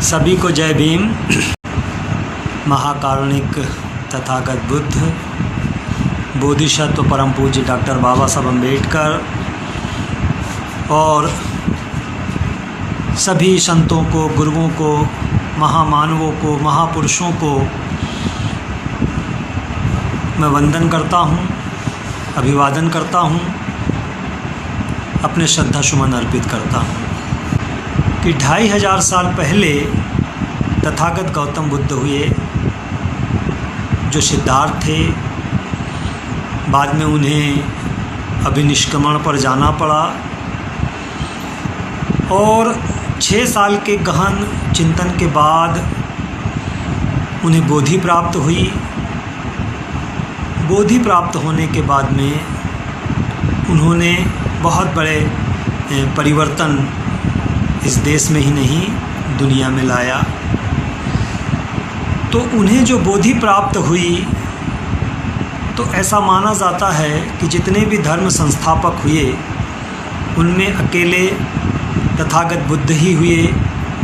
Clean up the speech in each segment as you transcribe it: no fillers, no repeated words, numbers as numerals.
सभी को जय भीम। महाकारुणिक तथागत बुद्ध, बोधिसत्व परम पूज्य डॉक्टर बाबा साहब अम्बेडकर और सभी संतों को, गुरुओं को, महामानवों को, महापुरुषों को मैं वंदन करता हूँ, अभिवादन करता हूँ, अपने श्रद्धा सुमन अर्पित करता हूँ कि 2500 साल पहले तथागत गौतम बुद्ध हुए, जो सिद्धार्थ थे। बाद में उन्हें अभिनिष्क्रमण पर जाना पड़ा और 6 साल के गहन चिंतन के बाद उन्हें बोधि प्राप्त हुई। बोधि प्राप्त होने के बाद में उन्होंने बहुत बड़े परिवर्तन इस देश में ही नहीं दुनिया में लाया। तो उन्हें जो बोधि प्राप्त हुई, तो ऐसा माना जाता है कि जितने भी धर्म संस्थापक हुए उनमें अकेले तथागत बुद्ध ही हुए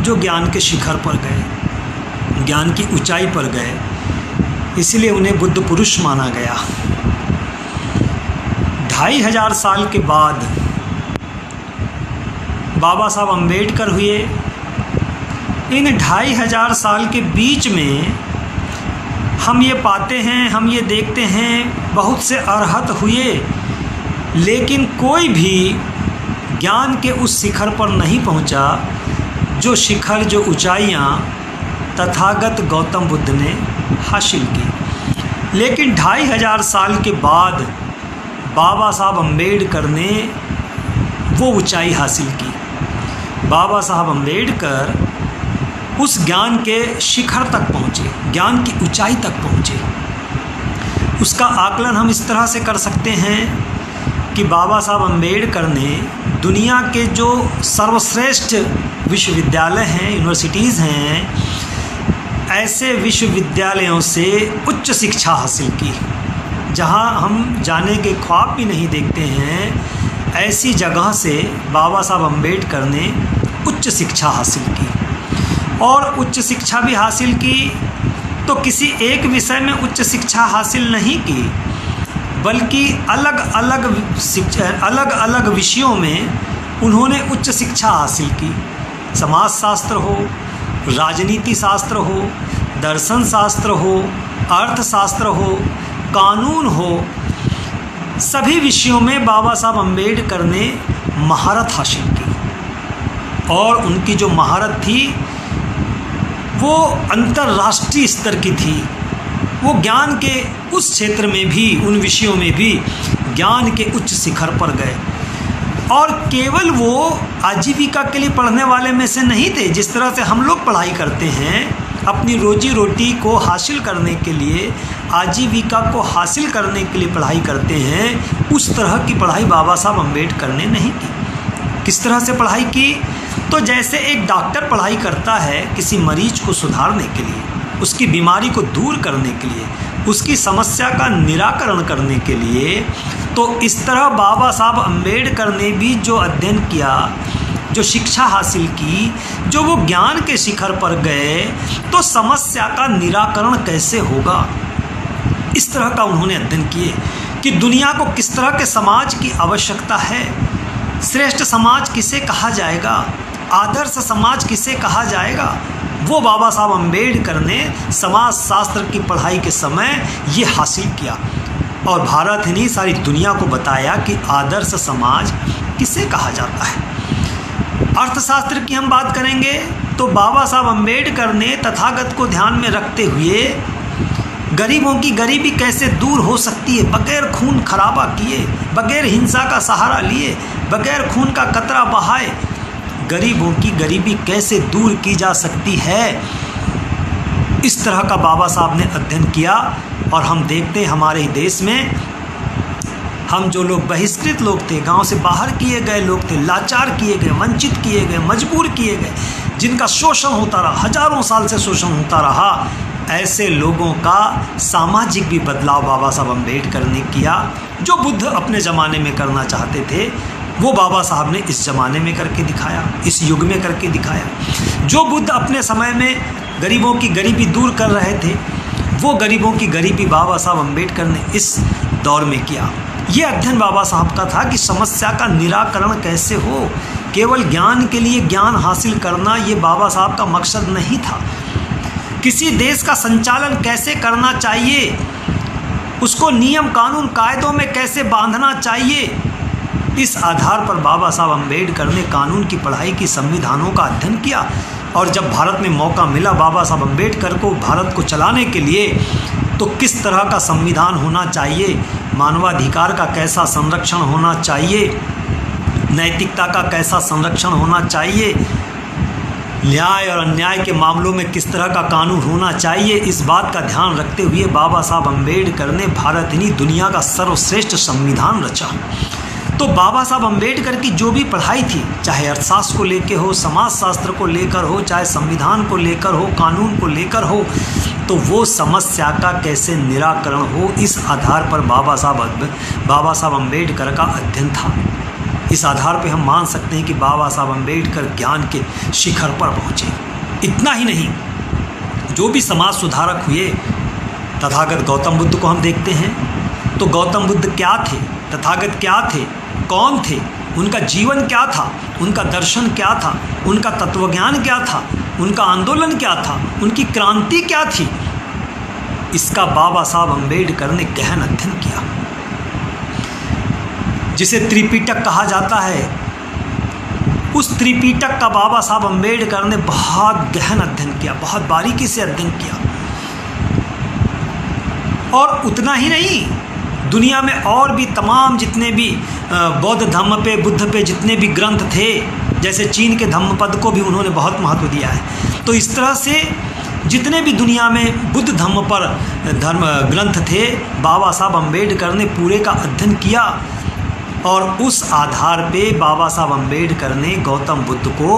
जो ज्ञान के शिखर पर गए, ज्ञान की ऊंचाई पर गए, इसलिए उन्हें बुद्ध पुरुष माना गया। 2500 साल के बाद बाबा साहब अम्बेडकर हुए। इन 2500 साल के बीच में हम ये पाते हैं, हम ये देखते हैं, बहुत से अरहत हुए, लेकिन कोई भी ज्ञान के उस शिखर पर नहीं पहुंचा जो शिखर, जो ऊंचाइयां तथागत गौतम बुद्ध ने हासिल की। लेकिन 2500 साल के बाद बाबा साहब अम्बेडकर ने वो ऊंचाई हासिल की। बाबा साहब अम्बेडकर उस ज्ञान के शिखर तक पहुँचे, ज्ञान की ऊंचाई तक पहुँचे। उसका आकलन हम इस तरह से कर सकते हैं कि बाबा साहब अम्बेडकर ने दुनिया के जो सर्वश्रेष्ठ विश्वविद्यालय हैं, यूनिवर्सिटीज़ हैं, ऐसे विश्वविद्यालयों से उच्च शिक्षा हासिल की। जहां हम जाने के ख्वाब भी नहीं देखते हैं, ऐसी जगह से बाबा साहब अम्बेडकर ने उच्च शिक्षा हासिल की। और उच्च शिक्षा भी हासिल की तो किसी एक विषय में उच्च शिक्षा हासिल नहीं की, बल्कि अलग अलग विषयों में उन्होंने उच्च शिक्षा हासिल की। समाजशास्त्र हो, राजनीति शास्त्र हो, दर्शन शास्त्र हो, अर्थशास्त्र हो, कानून हो, सभी विषयों में बाबा साहब अम्बेडकर ने महारत हासिल की। और उनकी जो महारत थी वो अंतर्राष्ट्रीय स्तर की थी। वो ज्ञान के उस क्षेत्र में भी, उन विषयों में भी ज्ञान के उच्च शिखर पर गए। और केवल वो आजीविका के लिए पढ़ने वाले में से नहीं थे। जिस तरह से हम लोग पढ़ाई करते हैं, अपनी रोजी रोटी को हासिल करने के लिए, आजीविका को हासिल करने के लिए पढ़ाई करते हैं, उस तरह की पढ़ाई बाबा साहब अम्बेडकर ने नहीं की। किस तरह से पढ़ाई की? तो जैसे एक डॉक्टर पढ़ाई करता है किसी मरीज को सुधारने के लिए, उसकी बीमारी को दूर करने के लिए, उसकी समस्या का निराकरण करने के लिए, तो इस तरह बाबा साहब अम्बेडकर ने भी जो अध्ययन किया, जो शिक्षा हासिल की, जो वो ज्ञान के शिखर पर गए, तो समस्या का निराकरण कैसे होगा, इस तरह का उन्होंने अध्ययन किए कि दुनिया को किस तरह के समाज की आवश्यकता है, श्रेष्ठ समाज किसे कहा जाएगा, आदर्श समाज किसे कहा जाएगा। वो बाबा साहब अम्बेडकर ने समाज शास्त्र की पढ़ाई के समय ये हासिल किया और भारत ही नहीं, सारी दुनिया को बताया कि आदर्श समाज किसे कहा जाता है। अर्थशास्त्र की हम बात करेंगे तो बाबा साहब अम्बेडकर ने तथागत को ध्यान में रखते हुए गरीबों की गरीबी कैसे दूर हो सकती है, बगैर खून खराबा किए, बगैर हिंसा का सहारा लिए, बगैर खून का कतरा बहाए, गरीबों की गरीबी कैसे दूर की जा सकती है, इस तरह का बाबा साहब ने अध्ययन किया। और हम देखते हैं हमारे ही देश में हम जो लोग बहिष्कृत लोग थे, गांव से बाहर किए गए लोग थे, लाचार किए गए, वंचित किए गए, मजबूर किए गए, जिनका शोषण होता रहा, हजारों साल से शोषण होता रहा, ऐसे लोगों का सामाजिक भी बदलाव बाबा साहब अम्बेडकर ने किया। जो बुद्ध अपने ज़माने में करना चाहते थे वो बाबा साहब ने इस ज़माने में करके दिखाया, इस युग में करके दिखाया। जो बुद्ध अपने समय में गरीबों की गरीबी दूर कर रहे थे, वो गरीबों की गरीबी बाबा साहब अम्बेडकर ने इस दौर में किया। ये अध्ययन बाबा साहब का था कि समस्या का निराकरण कैसे हो। केवल ज्ञान के लिए ज्ञान हासिल करना ये बाबा साहब का मकसद नहीं था। किसी देश का संचालन कैसे करना चाहिए, उसको नियम कानून कायदों में कैसे बांधना चाहिए, इस आधार पर बाबा साहब अम्बेडकर ने कानून की पढ़ाई की, संविधानों का अध्ययन किया। और जब भारत में मौका मिला बाबा साहब अम्बेडकर को भारत को चलाने के लिए, तो किस तरह का संविधान होना चाहिए, मानवाधिकार का कैसा संरक्षण होना चाहिए, नैतिकता का कैसा संरक्षण होना चाहिए, न्याय और अन्याय के मामलों में किस तरह का कानून होना चाहिए, इस बात का ध्यान रखते हुए बाबा साहब अम्बेडकर ने भारत ही नहीं दुनिया का सर्वश्रेष्ठ संविधान रचा। तो बाबा साहब अम्बेडकर की जो भी पढ़ाई थी, चाहे अर्थशास्त्र को लेकर हो, समाजशास्त्र को लेकर हो, चाहे संविधान को लेकर हो, कानून को लेकर हो, तो वो समस्या का कैसे निराकरण हो, इस आधार पर बाबा साहब अम्बेडकर का अध्ययन था। इस आधार पे हम मान सकते हैं कि बाबा साहब अम्बेडकर ज्ञान के शिखर पर पहुँचे। इतना ही नहीं, जो भी समाज सुधारक हुए, तथागत गौतम बुद्ध को हम देखते हैं, तो गौतम बुद्ध क्या थे, तथागत क्या थे, कौन थे, उनका जीवन क्या था, उनका दर्शन क्या था, उनका तत्वज्ञान क्या था, उनका आंदोलन क्या था, उनकी क्रांति क्या थी, इसका बाबा साहब अम्बेडकर ने गहन अध्ययन किया। जिसे त्रिपिटक कहा जाता है, उस त्रिपिटक का बाबा साहब अम्बेडकर ने बहुत गहन अध्ययन किया, बहुत बारीकी से अध्ययन किया। और उतना ही नहीं, दुनिया में और भी तमाम जितने भी बौद्ध धम्म पे, बुद्ध पे जितने भी ग्रंथ थे, जैसे चीन के धम्मपद को भी उन्होंने बहुत महत्व दिया है। तो इस तरह से जितने भी दुनिया में बुद्ध धम्म पर धर्म ग्रंथ थे, बाबा साहब अम्बेडकर ने पूरे का अध्ययन किया। और उस आधार पे बाबा साहब अम्बेडकर ने गौतम बुद्ध को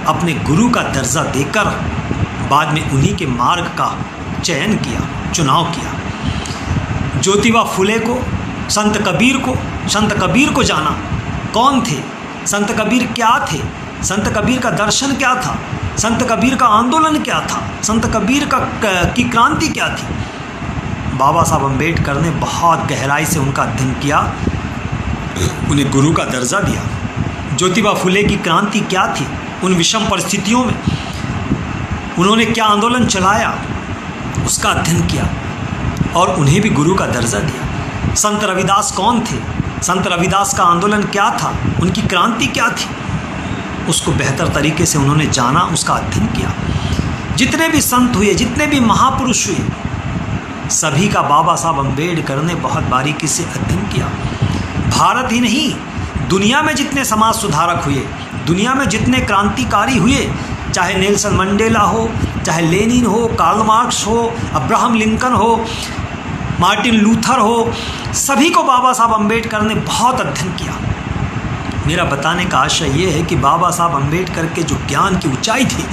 अपने गुरु का दर्जा देकर बाद में उन्हीं के मार्ग का चयन किया, चुनाव किया। ज्योतिबा फुले को, संत कबीर को जाना, कौन थे, संत कबीर क्या थे, संत कबीर का दर्शन क्या था, संत कबीर का आंदोलन क्या था, संत कबीर की क्रांति क्या थी। बाबा साहब अम्बेडकर ने बहुत गहराई से उनका अध्ययन किया, उन्हें गुरु का दर्जा दिया। ज्योतिबा फुले की क्रांति क्या थी, उन विषम परिस्थितियों में उन्होंने क्या आंदोलन चलाया, उसका अध्ययन किया और उन्हें भी गुरु का दर्जा दिया। संत रविदास कौन थे, संत रविदास का आंदोलन क्या था, उनकी क्रांति क्या थी, उसको बेहतर तरीके से उन्होंने जाना, उसका अध्ययन किया। जितने भी संत हुए, जितने भी महापुरुष हुए, सभी का बाबा साहब अम्बेडकर ने बहुत बारीकी से अध्ययन किया। भारत ही नहीं, दुनिया में जितने समाज सुधारक हुए, दुनिया में जितने क्रांतिकारी हुए, चाहे नेल्सन मंडेला हो, चाहे लेनिन हो, कार्ल मार्क्स हो, अब्राहम लिंकन हो, मार्टिन लूथर हो, सभी को बाबा साहब अम्बेडकर ने बहुत अध्ययन किया। मेरा बताने का आशय ये है कि बाबा साहब अम्बेडकर के जो ज्ञान की ऊंचाई थी,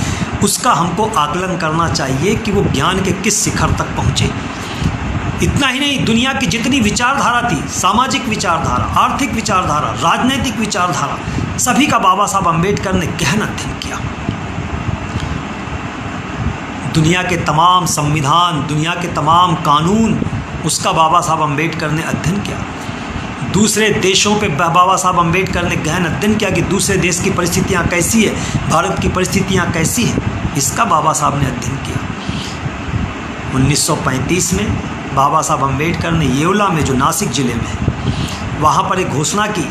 उसका हमको आकलन करना चाहिए कि वो ज्ञान के किस शिखर तक पहुँचे। इतना ही नहीं, दुनिया की जितनी विचारधारा थी, सामाजिक विचारधारा, आर्थिक विचारधारा, राजनैतिक विचारधारा, सभी का बाबा साहब अम्बेडकर ने गहन अध्ययन किया। दुनिया के तमाम संविधान, दुनिया के तमाम कानून, उसका बाबा साहब अम्बेडकर ने अध्ययन किया। दूसरे देशों पे बाबा साहब अम्बेडकर ने गहन अध्ययन किया कि दूसरे देश की परिस्थितियाँ कैसी है, भारत की परिस्थितियाँ कैसी है, इसका बाबा साहब ने अध्ययन किया। 1935 में बाबा साहब अम्बेडकर ने येवला में, जो नासिक ज़िले में है, वहाँ पर एक घोषणा की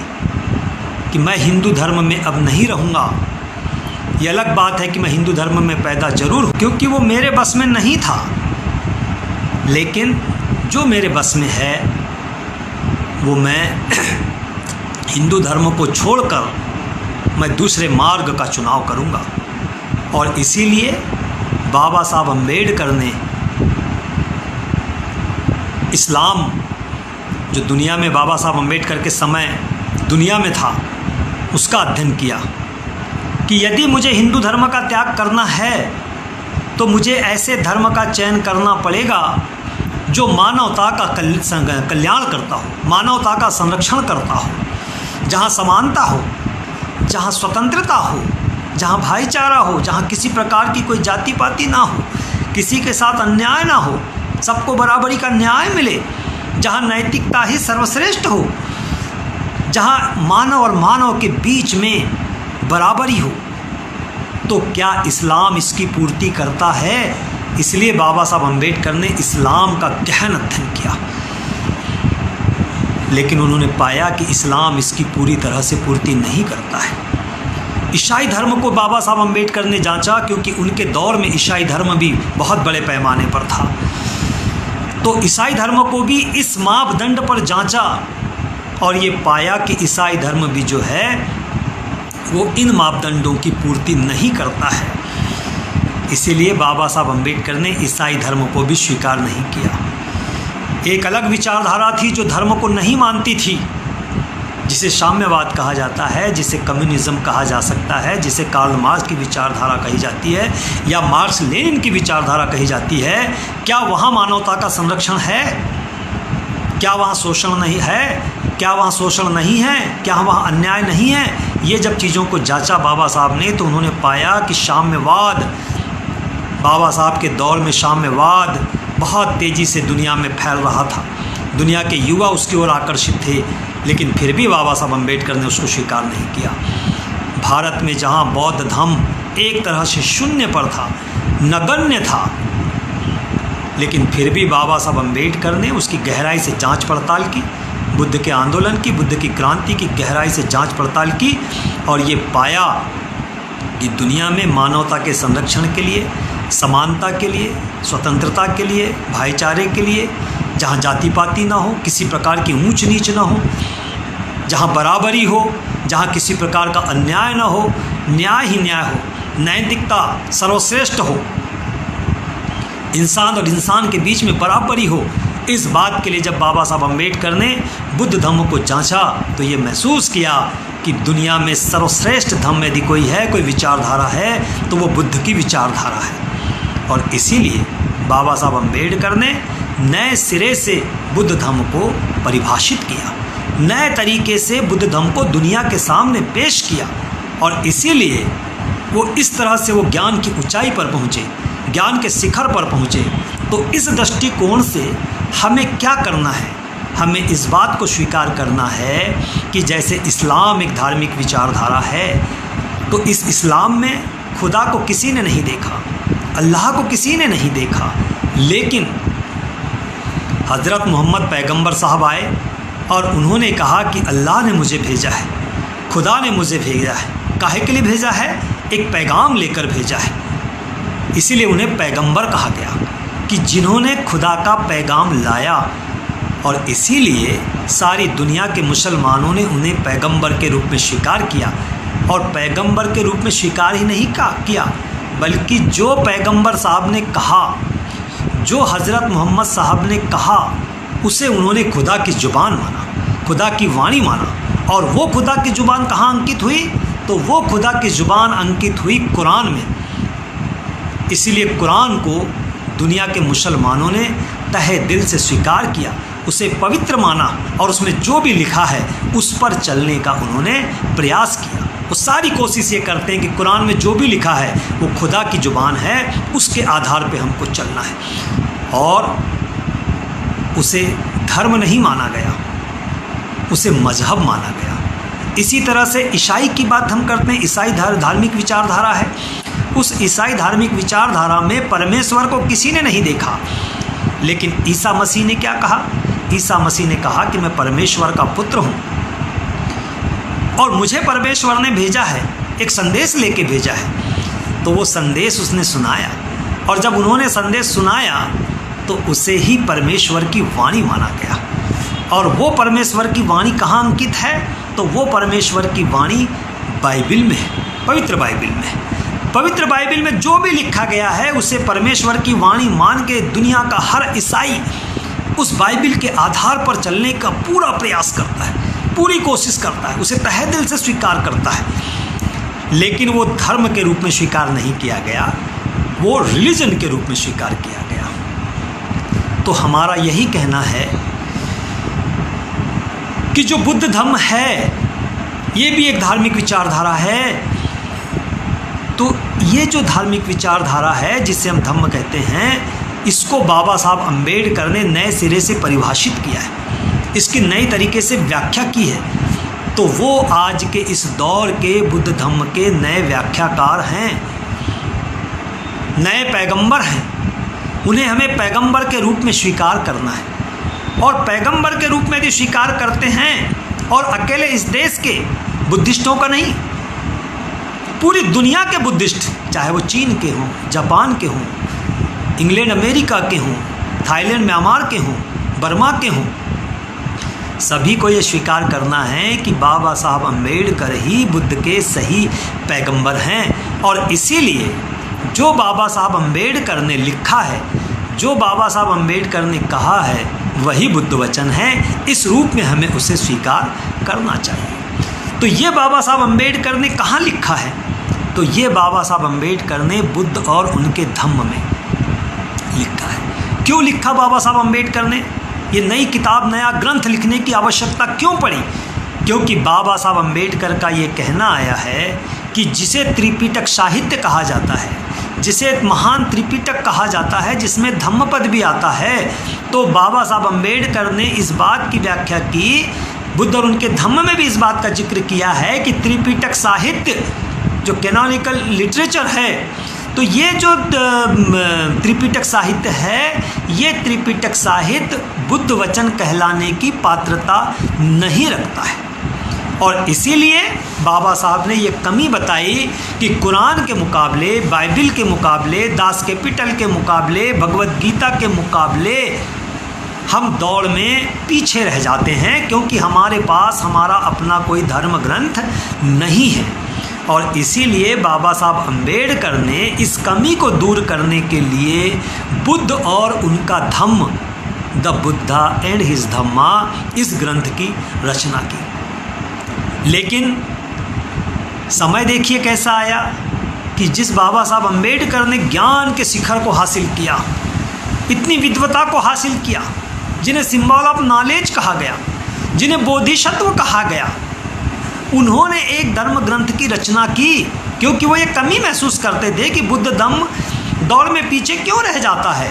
कि मैं हिंदू धर्म में अब नहीं रहूँगा। ये अलग बात है कि मैं हिंदू धर्म में पैदा जरूर हूँ, क्योंकि वो मेरे बस में नहीं था, लेकिन जो मेरे बस में है वो मैं हिंदू धर्म को छोड़कर मैं दूसरे मार्ग का चुनाव करूँगा। और इसीलिए बाबा साहब अम्बेडकर ने इस्लाम, जो दुनिया में बाबा साहब अम्बेडकर के समय दुनिया में था, उसका अध्ययन किया कि यदि मुझे हिंदू धर्म का त्याग करना है तो मुझे ऐसे धर्म का चयन करना पड़ेगा जो मानवता का कल्याण करता हो, मानवता का संरक्षण करता हो, जहाँ समानता हो, जहाँ स्वतंत्रता हो, जहाँ भाईचारा हो, जहाँ किसी प्रकार की कोई जाति पाति ना हो, किसी के साथ अन्याय ना हो, सबको बराबरी का न्याय मिले, जहाँ नैतिकता ही सर्वश्रेष्ठ हो, जहाँ मानव और मानव के बीच में बराबरी हो, तो क्या इस्लाम इसकी पूर्ति करता है? इसलिए बाबा साहब अम्बेडकर ने इस्लाम का गहन अध्ययन किया, लेकिन उन्होंने पाया कि इस्लाम इसकी पूरी तरह से पूर्ति नहीं करता है। ईसाई धर्म को बाबा साहब अम्बेडकर ने जांचा, क्योंकि उनके दौर में ईसाई धर्म भी बहुत बड़े पैमाने पर था। तो ईसाई धर्म को भी इस मापदंड पर जांचा और ये पाया कि ईसाई धर्म भी जो है वो इन मापदंडों की पूर्ति नहीं करता है। इसीलिए बाबा साहब अम्बेडकर ने ईसाई धर्म को भी स्वीकार नहीं किया। एक अलग विचारधारा थी जो धर्म को नहीं मानती थी, जिसे साम्यवाद कहा जाता है, जिसे कम्युनिज्म कहा जा सकता है, जिसे कार्ल मार्क्स की विचारधारा कही जाती है या मार्क्स लेनिन की विचारधारा कही जाती है। क्या वहाँ मानवता का संरक्षण है? क्या वहाँ शोषण नहीं है? क्या वहाँ शोषण नहीं है? क्या वहाँ अन्याय नहीं है? ये जब चीज़ों को जांचा बाबा साहब ने, तो उन्होंने पाया कि साम्यवाद, बाबा साहब के दौर में साम्यवाद बहुत तेज़ी से दुनिया में फैल रहा था। दुनिया के युवा उसकी ओर आकर्षित थे, लेकिन फिर भी बाबा साहब अम्बेडकर ने उसको स्वीकार नहीं किया। भारत में जहाँ बौद्ध धर्म एक तरह से शून्य पर था, नगण्य था, लेकिन फिर भी बाबा साहब अम्बेडकर ने उसकी गहराई से जांच पड़ताल की, बुद्ध के आंदोलन की, बुद्ध की क्रांति की गहराई से जांच पड़ताल की, और ये पाया कि दुनिया में मानवता के संरक्षण के लिए, समानता के लिए, स्वतंत्रता के लिए, भाईचारे के लिए, जहाँ जाति पाति ना हो, किसी प्रकार की ऊंच नीच ना हो, जहाँ बराबरी हो, जहाँ किसी प्रकार का अन्याय ना हो, न्याय ही न्याय हो, नैतिकता सर्वश्रेष्ठ हो, इंसान और इंसान के बीच में बराबरी हो, इस बात के लिए जब बाबा साहब अम्बेडकर ने बुद्ध धर्म को जांचा, तो ये महसूस किया कि दुनिया में सर्वश्रेष्ठ धर्म यदि कोई है, कोई विचारधारा है, तो वो बुद्ध की विचारधारा है। और इसीलिए बाबा साहब अम्बेडकर ने नए सिरे से बुद्ध धर्म को परिभाषित किया, नए तरीके से बुद्ध धर्म को दुनिया के सामने पेश किया, और इसीलिए वो इस तरह से वो ज्ञान की ऊंचाई पर पहुँचे, ज्ञान के शिखर पर पहुँचे। तो इस दृष्टिकोण से हमें क्या करना है? हमें इस बात को स्वीकार करना है कि जैसे इस्लाम एक धार्मिक विचारधारा है, तो इस इस्लाम में खुदा को किसी ने नहीं देखा, अल्लाह को किसी ने नहीं देखा, लेकिन हज़रत मोहम्मद पैगंबर साहब आए और उन्होंने कहा कि अल्लाह ने मुझे भेजा है, खुदा ने मुझे भेजा है। काहे के लिए भेजा है? एक पैगाम लेकर भेजा है। इसीलिए उन्हें पैगंबर कहा गया कि जिन्होंने खुदा का पैगाम लाया, और इसीलिए सारी दुनिया के मुसलमानों ने उन्हें पैगंबर के रूप में स्वीकार किया। और पैगंबर के रूप में स्वीकार ही नहीं किया, बल्कि जो पैगंबर साहब ने कहा, जो हज़रत मोहम्मद साहब ने कहा, उसे उन्होंने खुदा की ज़ुबान माना, खुदा की वाणी माना। और वो खुदा की ज़ुबान कहाँ अंकित हुई? तो वो खुदा की ज़ुबान अंकित हुई कुरान में। इसीलिए कुरान को दुनिया के मुसलमानों ने तहे दिल से स्वीकार किया, उसे पवित्र माना, और उसमें जो भी लिखा है उस पर चलने का उन्होंने प्रयास किया। वो सारी कोशिश ये करते हैं कि कुरान में जो भी लिखा है वो खुदा की ज़ुबान है, उसके आधार पे हमको चलना है, और उसे धर्म नहीं माना गया, उसे मजहब माना गया। इसी तरह से ईसाई की बात हम करते हैं। ईसाई धार्मिक विचारधारा है। उस ईसाई धार्मिक विचारधारा में परमेश्वर को किसी ने नहीं देखा, लेकिन ईसा मसीह ने क्या कहा? ईसा मसीह ने कहा कि मैं परमेश्वर का पुत्र हूँ और मुझे परमेश्वर ने भेजा है, एक संदेश लेके भेजा है। तो वो संदेश उसने सुनाया, और जब उन्होंने संदेश सुनाया तो उसे ही परमेश्वर की वाणी माना गया। और वो परमेश्वर की वाणी कहाँ अंकित है? तो वो परमेश्वर की वाणी बाइबिल में है, पवित्र बाइबिल में है। पवित्र बाइबिल में जो भी लिखा गया है उसे परमेश्वर की वाणी मान के दुनिया का हर ईसाई उस बाइबिल के आधार पर चलने का पूरा प्रयास करता है, पूरी कोशिश करता है, उसे तहे दिल से स्वीकार करता है। लेकिन वो धर्म के रूप में स्वीकार नहीं किया गया, वो रिलीजन के रूप में स्वीकार किया गया। तो हमारा यही कहना है कि जो बुद्ध धर्म है ये भी एक धार्मिक विचारधारा है। तो ये जो धार्मिक विचारधारा है जिसे हम धम्म कहते हैं, इसको बाबा साहब अम्बेडकर ने नए सिरे से परिभाषित किया है, इसकी नई तरीके से व्याख्या की है। तो वो आज के इस दौर के बुद्ध धम्म के नए व्याख्याकार हैं, नए पैगंबर हैं। उन्हें हमें पैगंबर के रूप में स्वीकार करना है, और पैगंबर के रूप में यदि स्वीकार करते हैं, और अकेले इस देश के बुद्धिस्टों का नहीं, पूरी दुनिया के बुद्धिस्ट, चाहे वो चीन के हों, जापान के हों, इंग्लैंड अमेरिका के हों, थाईलैंड म्यांमार के हों, बर्मा के हों, सभी को ये स्वीकार करना है कि बाबा साहब अम्बेडकर ही बुद्ध के सही पैगंबर हैं। और इसीलिए जो बाबा साहब अम्बेडकर ने लिखा है, जो बाबा साहब अम्बेडकर ने कहा है, वही बुद्ध वचन है। इस रूप में हमें उसे स्वीकार करना चाहिए। तो ये बाबा साहब अम्बेडकर ने कहाँ लिखा है? तो ये बाबा साहब अम्बेडकर ने बुद्ध और उनके धम्म में लिखा है। क्यों लिखा बाबा साहब अम्बेडकर ने? ये नई किताब, नया ग्रंथ लिखने की आवश्यकता क्यों पड़ी? क्योंकि बाबा साहब अम्बेडकर का ये कहना आया है कि जिसे त्रिपिटक साहित्य कहा जाता है, जिसे महान त्रिपिटक कहा जाता है, जिसमें धम्मपद भी आता है, तो बाबा साहब अम्बेडकर ने इस बात की व्याख्या की, बुद्ध और उनके धम्म में भी इस बात का जिक्र किया है कि त्रिपिटक साहित्य जो कैनोनिकल लिटरेचर है, तो ये जो त्रिपिटक साहित्य है, ये त्रिपिटक साहित्य बुद्ध वचन कहलाने की पात्रता नहीं रखता है। और इसीलिए बाबा साहब ने ये कमी बताई कि कुरान के मुकाबले, बाइबिल के मुकाबले, दास कैपिटल के मुकाबले, भगवद गीता के मुकाबले हम दौड़ में पीछे रह जाते हैं, क्योंकि हमारे पास हमारा अपना कोई धर्म ग्रंथ नहीं है। और इसीलिए बाबा साहब अम्बेडकर ने इस कमी को दूर करने के लिए बुद्ध और उनका धम्म, द बुद्धा एंड हिज धम्मा, इस ग्रंथ की रचना की। लेकिन समय देखिए कैसा आया कि जिस बाबा साहब अम्बेडकर ने ज्ञान के शिखर को हासिल किया, इतनी विद्वता को हासिल किया, जिन्हें सिंबल ऑफ नॉलेज कहा गया, जिन्हें बोधिसत्व कहा गया, उन्होंने एक धर्म ग्रंथ की रचना की, क्योंकि वो ये कमी महसूस करते थे कि बुद्ध धम्म दौड़ में पीछे क्यों रह जाता है।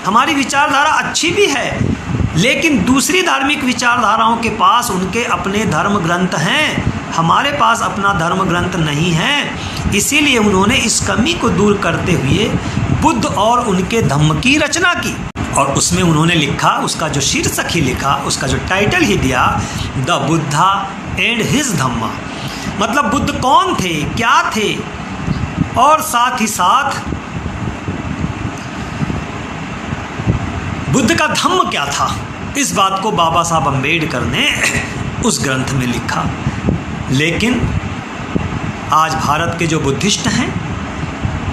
हमारी विचारधारा अच्छी भी है, लेकिन दूसरी धार्मिक विचारधाराओं के पास उनके अपने धर्म ग्रंथ हैं, हमारे पास अपना धर्म ग्रंथ नहीं है। इसीलिए उन्होंने इस कमी को दूर करते हुए बुद्ध और उनके धम्म की रचना की, और उसमें उन्होंने लिखा, उसका जो शीर्षक ही लिखा, उसका जो टाइटल ही दिया, द बुद्धा एंड हिज धम्मा। मतलब बुद्ध कौन थे, क्या थे, और साथ ही साथ बुद्ध का धम्म क्या था, इस बात को बाबा साहब अम्बेडकर ने उस ग्रंथ में लिखा। लेकिन आज भारत के जो बुद्धिस्ट हैं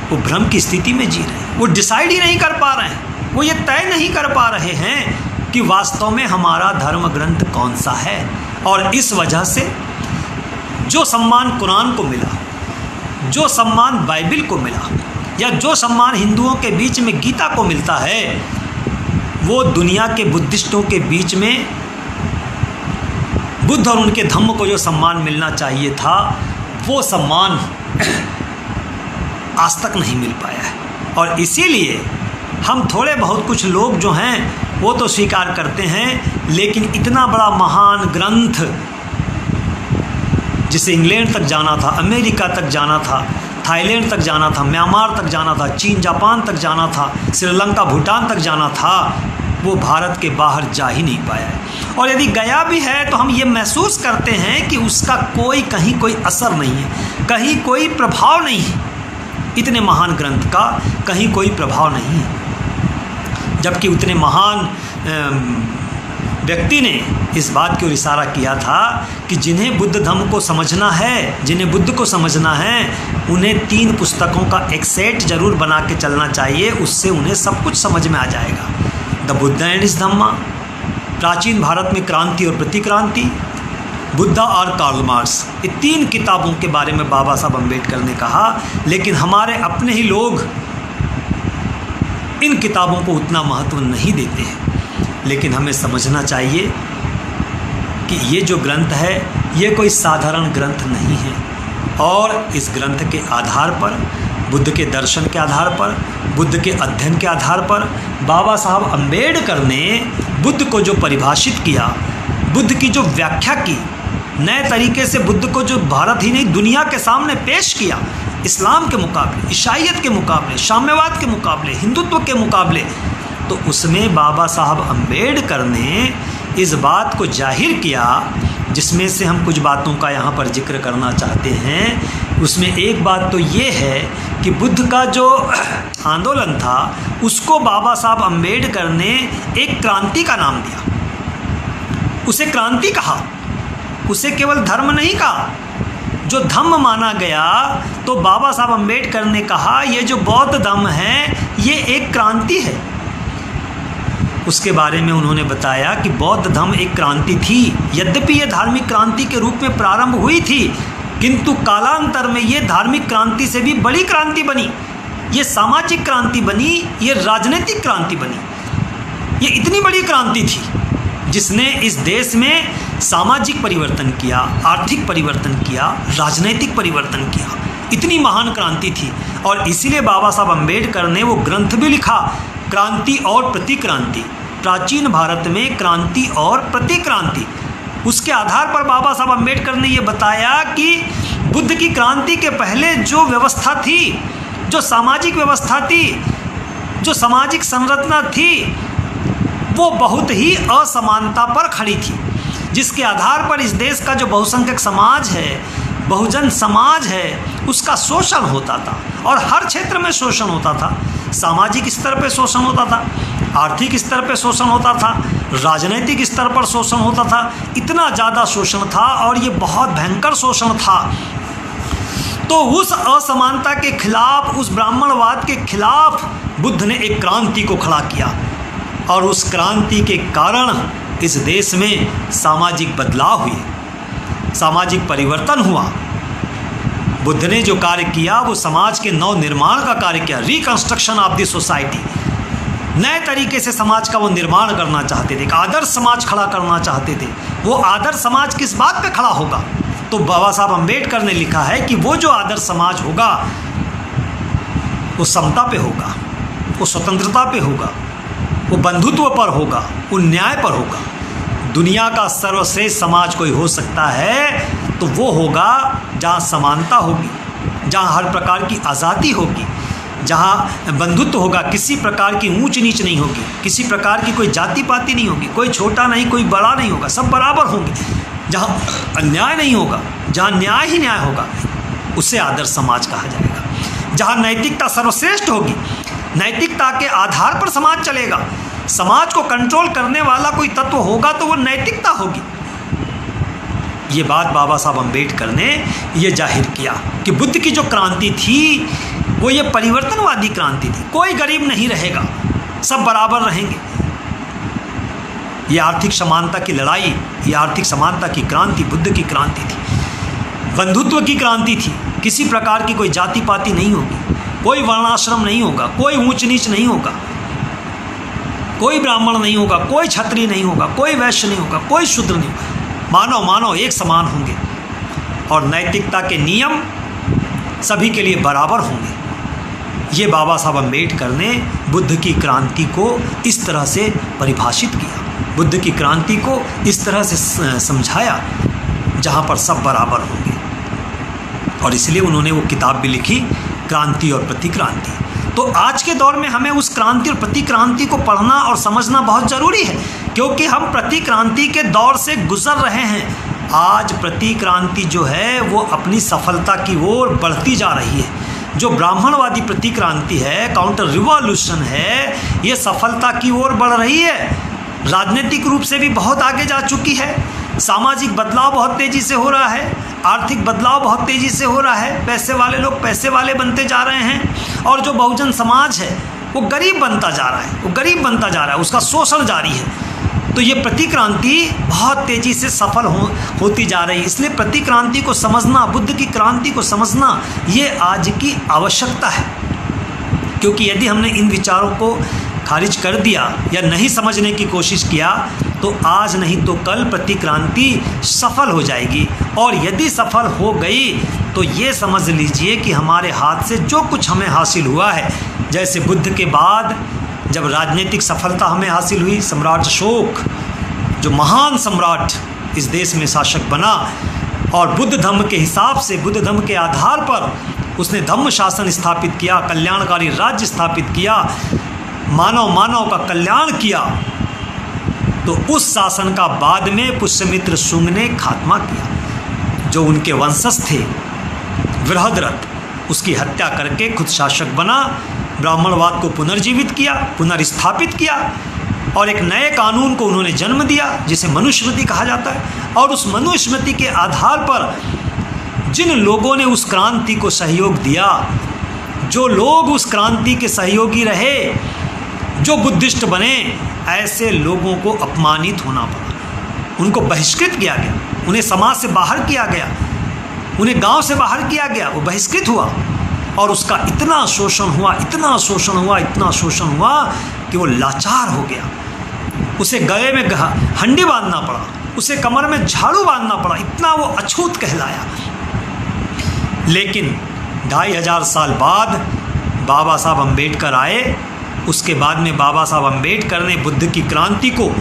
वो भ्रम की स्थिति में जी रहे हैं, वो डिसाइड ही नहीं कर पा रहे हैं, वो ये तय नहीं कर पा रहे हैं कि वास्तव में हमारा धर्म ग्रंथ कौन सा है। और इस वजह से जो सम्मान कुरान को मिला, जो सम्मान बाइबिल को मिला, या जो सम्मान हिंदुओं के बीच में गीता को मिलता है, वो दुनिया के बुद्धिस्टों के बीच में बुद्ध और उनके धम्म को जो सम्मान मिलना चाहिए था, वो सम्मान आज तक नहीं मिल पाया है। और इसीलिए हम थोड़े बहुत कुछ लोग जो हैं वो तो स्वीकार करते हैं, लेकिन इतना बड़ा महान ग्रंथ जिसे इंग्लैंड तक जाना था, अमेरिका तक जाना था, थाईलैंड तक जाना था, म्यांमार तक जाना था, चीन जापान तक जाना था, श्रीलंका भूटान तक जाना था, वो भारत के बाहर जा ही नहीं पाया है। और यदि गया भी है तो हम ये महसूस करते हैं कि उसका कहीं कोई असर नहीं है, कहीं कोई प्रभाव नहीं है, इतने महान ग्रंथ का कहीं कोई प्रभाव नहीं है। जबकि उतने महान व्यक्ति ने इस बात की ओर इशारा किया था कि जिन्हें बुद्ध धम्म को समझना है, जिन्हें बुद्ध को समझना है, उन्हें 3 पुस्तकों का एक सेट जरूर बना के चलना चाहिए, उससे उन्हें सब कुछ समझ में आ जाएगा। द बुद्धा एंड हिज धम्मा, प्राचीन भारत में क्रांति और प्रतिक्रांति, बुद्धा और कार्ल मार्क्स, ये 3 किताबों के बारे में बाबा साहब अम्बेडकर ने कहा। लेकिन हमारे अपने ही लोग इन किताबों को उतना महत्व नहीं देते हैं। लेकिन हमें समझना चाहिए कि ये जो ग्रंथ है ये कोई साधारण ग्रंथ नहीं है, और इस ग्रंथ के आधार पर, बुद्ध के दर्शन के आधार पर, बुद्ध के अध्ययन के आधार पर बाबा साहब अम्बेडकर ने बुद्ध को जो परिभाषित किया, बुद्ध की जो व्याख्या की, नए तरीके से बुद्ध को जो भारत ही नहीं दुनिया के सामने पेश किया, इस्लाम के मुकाबले, ईसाईयत के मुकाबले, साम्यवाद के मुकाबले, हिंदुत्व के मुकाबले, तो उसमें बाबा साहब अम्बेडकर ने इस बात को जाहिर किया, जिसमें से हम कुछ बातों का यहाँ पर जिक्र करना चाहते हैं। उसमें एक बात तो ये है कि बुद्ध का जो आंदोलन था उसको बाबा साहब अम्बेडकर ने एक क्रांति का नाम दिया, उसे क्रांति कहा, उसे केवल धर्म नहीं कहा। जो धम्म माना गया तो बाबा साहब अम्बेडकर ने कहा ये जो बौद्ध धम्म है ये एक क्रांति है। उसके बारे में उन्होंने बताया कि बौद्ध धम्म एक क्रांति थी, यद्यपि ये धार्मिक क्रांति के रूप में प्रारंभ हुई थी, किंतु कालांतर में ये धार्मिक क्रांति से भी बड़ी क्रांति बनी, ये सामाजिक क्रांति बनी, ये राजनीतिक क्रांति बनी। ये इतनी बड़ी क्रांति थी जिसने इस देश में सामाजिक परिवर्तन किया, आर्थिक परिवर्तन किया, राजनैतिक परिवर्तन किया। इतनी महान क्रांति थी, और इसीलिए बाबा साहब अम्बेडकर ने वो ग्रंथ भी लिखा, क्रांति और प्रतिक्रांति। प्राचीन भारत में क्रांति और प्रतिक्रांति, उसके आधार पर बाबा साहब अम्बेडकर ने ये बताया कि बुद्ध की क्रांति के पहले जो व्यवस्था थी, जो सामाजिक व्यवस्था थी, जो सामाजिक संरचना थी, वो बहुत ही असमानता पर खड़ी थी, जिसके आधार पर इस देश का जो बहुसंख्यक समाज है, बहुजन समाज है, उसका शोषण होता था, और हर क्षेत्र में शोषण होता था। सामाजिक स्तर पर शोषण होता था, आर्थिक स्तर पर शोषण होता था, राजनीतिक स्तर पर शोषण होता था। इतना ज़्यादा शोषण था और ये बहुत भयंकर शोषण था। तो उस असमानता के खिलाफ, उस ब्राह्मणवाद के खिलाफ बुद्ध ने एक क्रांति को खड़ा किया, और उस क्रांति के कारण इस देश में सामाजिक बदलाव हुए, सामाजिक परिवर्तन हुआ। बुद्ध ने जो कार्य किया वो समाज के नव निर्माण का कार्य किया, रिकंस्ट्रक्शन ऑफ द सोसाइटी। नए तरीके से समाज का वो निर्माण करना चाहते थे, एक आदर्श समाज खड़ा करना चाहते थे। वो आदर्श समाज किस बात पे खड़ा होगा? तो बाबा साहब अम्बेडकर ने लिखा है कि वो जो आदर्श समाज होगा वो समता पे होगा, वो स्वतंत्रता पे होगा, वो बंधुत्व पर होगा, वो न्याय पर होगा। दुनिया का सर्वश्रेष्ठ समाज कोई हो सकता है तो वो होगा जहाँ समानता होगी, जहाँ हर प्रकार की आज़ादी होगी, जहाँ बंधुत्व होगा, किसी प्रकार की ऊंच नीच नहीं होगी, किसी प्रकार की कोई जाति पाति नहीं होगी, कोई छोटा नहीं, कोई बड़ा नहीं होगा, सब बराबर होंगे। जहाँ अन्याय नहीं होगा, जहाँ न्याय ही न्याय होगा, उसे आदर्श समाज कहा जाएगा। जहाँ नैतिकता सर्वश्रेष्ठ होगी, नैतिकता के आधार पर समाज चलेगा, समाज को कंट्रोल करने वाला कोई तत्व होगा तो वो नैतिकता होगी। ये बात बाबा साहब अम्बेडकर ने ये जाहिर किया कि बुद्ध की जो क्रांति थी वो ये परिवर्तनवादी क्रांति थी। कोई गरीब नहीं रहेगा, सब बराबर रहेंगे। ये आर्थिक समानता की लड़ाई, ये आर्थिक समानता की क्रांति बुद्ध की क्रांति थी। बंधुत्व की क्रांति थी, किसी प्रकार की कोई जाति पाति नहीं होगी, कोई वर्णाश्रम नहीं होगा, कोई ऊंच नीच नहीं होगा, कोई ब्राह्मण नहीं होगा, कोई क्षत्रिय नहीं होगा, कोई वैश्य नहीं होगा, कोई शूद्र नहीं होगा। मानव एक समान होंगे, और नैतिकता के नियम सभी के लिए बराबर होंगे। ये बाबा साहब अम्बेडकर ने बुद्ध की क्रांति को इस तरह से परिभाषित किया, बुद्ध की क्रांति को इस तरह से समझाया जहाँ पर सब बराबर होंगे। और इसलिए उन्होंने वो किताब भी लिखी, क्रांति और प्रतिक्रांति। तो आज के दौर में हमें उस क्रांति और प्रतिक्रांति को पढ़ना और समझना बहुत ज़रूरी है, क्योंकि हम प्रतिक्रांति के दौर से गुजर रहे हैं। आज प्रतिक्रांति जो है वो अपनी सफलता की ओर बढ़ती जा रही है। जो ब्राह्मणवादी प्रतिक्रांति है, काउंटर रिवॉल्यूशन है, ये सफलता की ओर बढ़ रही है। राजनीतिक रूप से भी बहुत आगे जा चुकी है, सामाजिक बदलाव बहुत तेज़ी से हो रहा है, आर्थिक बदलाव बहुत तेज़ी से हो रहा है। पैसे वाले लोग पैसे वाले बनते जा रहे हैं, और जो बहुजन समाज है वो गरीब बनता जा रहा है, वो गरीब बनता जा रहा है, उसका शोषण जारी है। तो ये प्रतिक्रांति बहुत तेज़ी से सफल होती जा रही है। इसलिए प्रतिक्रांति को समझना, बुद्ध की क्रांति को समझना, ये आज की आवश्यकता है। क्योंकि यदि हमने इन विचारों को खारिज कर दिया या नहीं समझने की कोशिश किया तो आज नहीं तो कल प्रतिक्रांति सफल हो जाएगी। और यदि सफल हो गई तो ये समझ लीजिए कि हमारे हाथ से जो कुछ हमें हासिल हुआ है, जैसे बुद्ध के बाद जब राजनीतिक सफलता हमें हासिल हुई, सम्राट अशोक जो महान सम्राट इस देश में शासक बना, और बुद्ध धम्म के हिसाब से, बुद्ध धम्म के आधार पर उसने धम्म शासन स्थापित किया, कल्याणकारी राज्य स्थापित किया, मानव का कल्याण किया, तो उस शासन का बाद में पुष्यमित्र शुंग ने खात्मा किया। जो उनके वंशज थे बृहद्रथ, उसकी हत्या करके खुद शासक बना, ब्राह्मणवाद को पुनर्जीवित किया, पुनर्स्थापित किया, और एक नए कानून को उन्होंने जन्म दिया जिसे मनुस्मृति कहा जाता है। और उस मनुस्मृति के आधार पर जिन लोगों ने उस क्रांति को सहयोग दिया, जो लोग उस क्रांति के सहयोगी रहे, जो बुद्धिस्ट बने, ऐसे लोगों को अपमानित होना पड़ा, उनको बहिष्कृत किया गया, उन्हें समाज से बाहर किया गया, उन्हें गांव से बाहर किया गया, वो बहिष्कृत हुआ। और उसका इतना शोषण हुआ, इतना शोषण हुआ, इतना शोषण हुआ कि वो लाचार हो गया। उसे गले में हंडी बांधना पड़ा, उसे कमर में झाड़ू बांधना पड़ा, इतना वो अछूत कहलाया। लेकिन 2500 साल बाद बाबा साहब अम्बेडकर आए। उसके बाद में बाबा साहब अम्बेडकर ने बुद्ध की क्रांति को,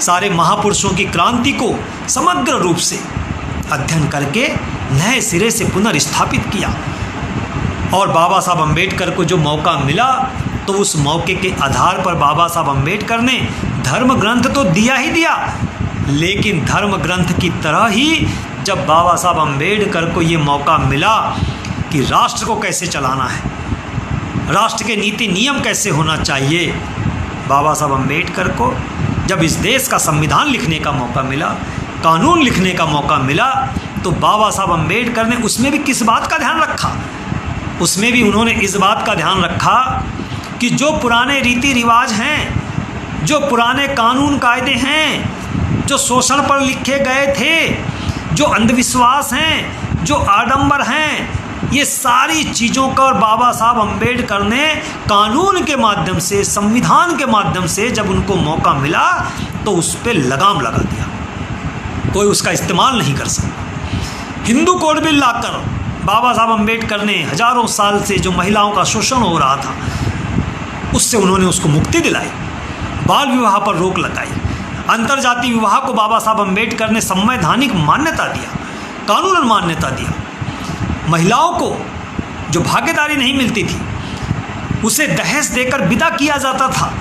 सारे महापुरुषों की क्रांति को समग्र रूप से अध्ययन करके नए सिरे से पुनर्स्थापित किया। और बाबा साहब अम्बेडकर को जो मौका मिला, तो उस मौके के आधार पर बाबा साहब अम्बेडकर ने धर्म ग्रंथ तो दिया ही दिया, लेकिन धर्म ग्रंथ की तरह ही जब बाबा साहब अम्बेडकर को ये मौका मिला कि राष्ट्र को कैसे चलाना है, राष्ट्र के नीति नियम कैसे होना चाहिए, बाबा साहब अम्बेडकर को जब इस देश का संविधान लिखने का मौका मिला, कानून लिखने का मौका मिला, तो बाबा साहब अम्बेडकर ने उसमें भी किस बात का ध्यान रखा? उसमें भी उन्होंने इस बात का ध्यान रखा कि जो पुराने रीति रिवाज हैं, जो पुराने कानून कायदे हैं, जो शोषण पर लिखे गए थे, जो अंधविश्वास हैं, जो आडंबर हैं, ये सारी चीज़ों का बाबा साहब अम्बेडकर ने कानून के माध्यम से, संविधान के माध्यम से जब उनको मौका मिला तो उस पर लगाम लगा दिया। कोई उसका इस्तेमाल नहीं कर सकता। हिंदू कोड बिल लाकर बाबा साहब अम्बेडकर ने हजारों साल से जो महिलाओं का शोषण हो रहा था, उससे उन्होंने उसको मुक्ति दिलाई। बाल विवाह पर रोक लगाई। अंतरजातीय विवाह को बाबा साहब अम्बेडकर ने संवैधानिक मान्यता दिया, कानूनन मान्यता दिया। महिलाओं को जो भागीदारी नहीं मिलती थी, उसे दहेज देकर विदा किया जाता था।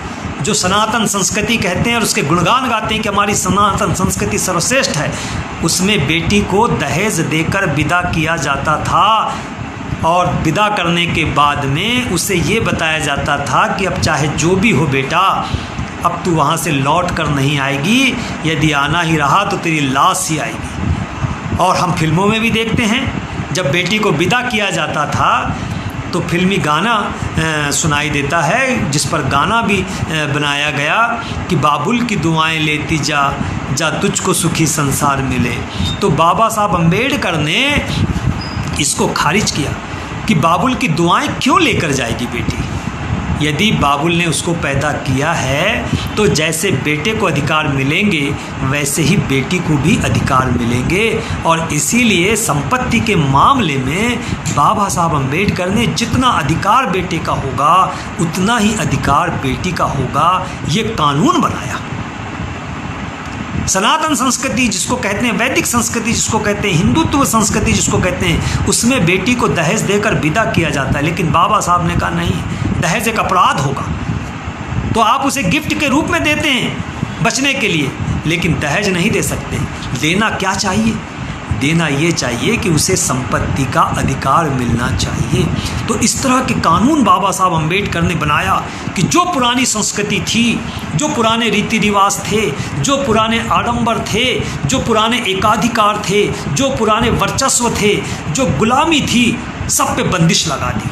जो सनातन संस्कृति कहते हैं और उसके गुणगान गाते हैं कि हमारी सनातन संस्कृति सर्वश्रेष्ठ है, उसमें बेटी को दहेज देकर विदा किया जाता था। और विदा करने के बाद में उसे ये बताया जाता था कि अब चाहे जो भी हो बेटा, अब तू वहाँ से लौट कर नहीं आएगी, यदि आना ही रहा तो तेरी लाश ही आएगी। और हम फिल्मों में भी देखते हैं, जब बेटी को विदा किया जाता था तो फिल्मी गाना सुनाई देता है, जिस पर गाना भी बनाया गया कि बाबुल की दुआएं लेती जा, जा तुझको सुखी संसार मिले। तो बाबा साहब अम्बेडकर ने इसको खारिज किया कि बाबुल की दुआएं क्यों लेकर जाएगी बेटी। यदि बाबुल ने उसको पैदा किया है तो जैसे बेटे को अधिकार मिलेंगे वैसे ही बेटी को भी अधिकार मिलेंगे। और इसीलिए संपत्ति के मामले में बाबा साहब अम्बेडकर ने जितना अधिकार बेटे का होगा उतना ही अधिकार बेटी का होगा, ये कानून बनाया। सनातन संस्कृति जिसको कहते हैं, वैदिक संस्कृति जिसको कहते हैं, हिंदुत्व संस्कृति जिसको कहते हैं, उसमें बेटी को दहेज देकर विदा किया जाता है। लेकिन बाबा साहब ने कहा नहीं, दहेज एक अपराध होगा। तो आप उसे गिफ्ट के रूप में देते हैं बचने के लिए, लेकिन दहेज नहीं दे सकते। देना क्या चाहिए? देना ये चाहिए कि उसे संपत्ति का अधिकार मिलना चाहिए। तो इस तरह के कानून बाबा साहब अम्बेडकर ने बनाया कि जो पुरानी संस्कृति थी, जो पुराने रीति रिवाज थे, जो पुराने आडंबर थे, जो पुराने एकाधिकार थे, जो पुराने वर्चस्व थे, जो गुलामी थी, सब पे बंदिश लगा दी।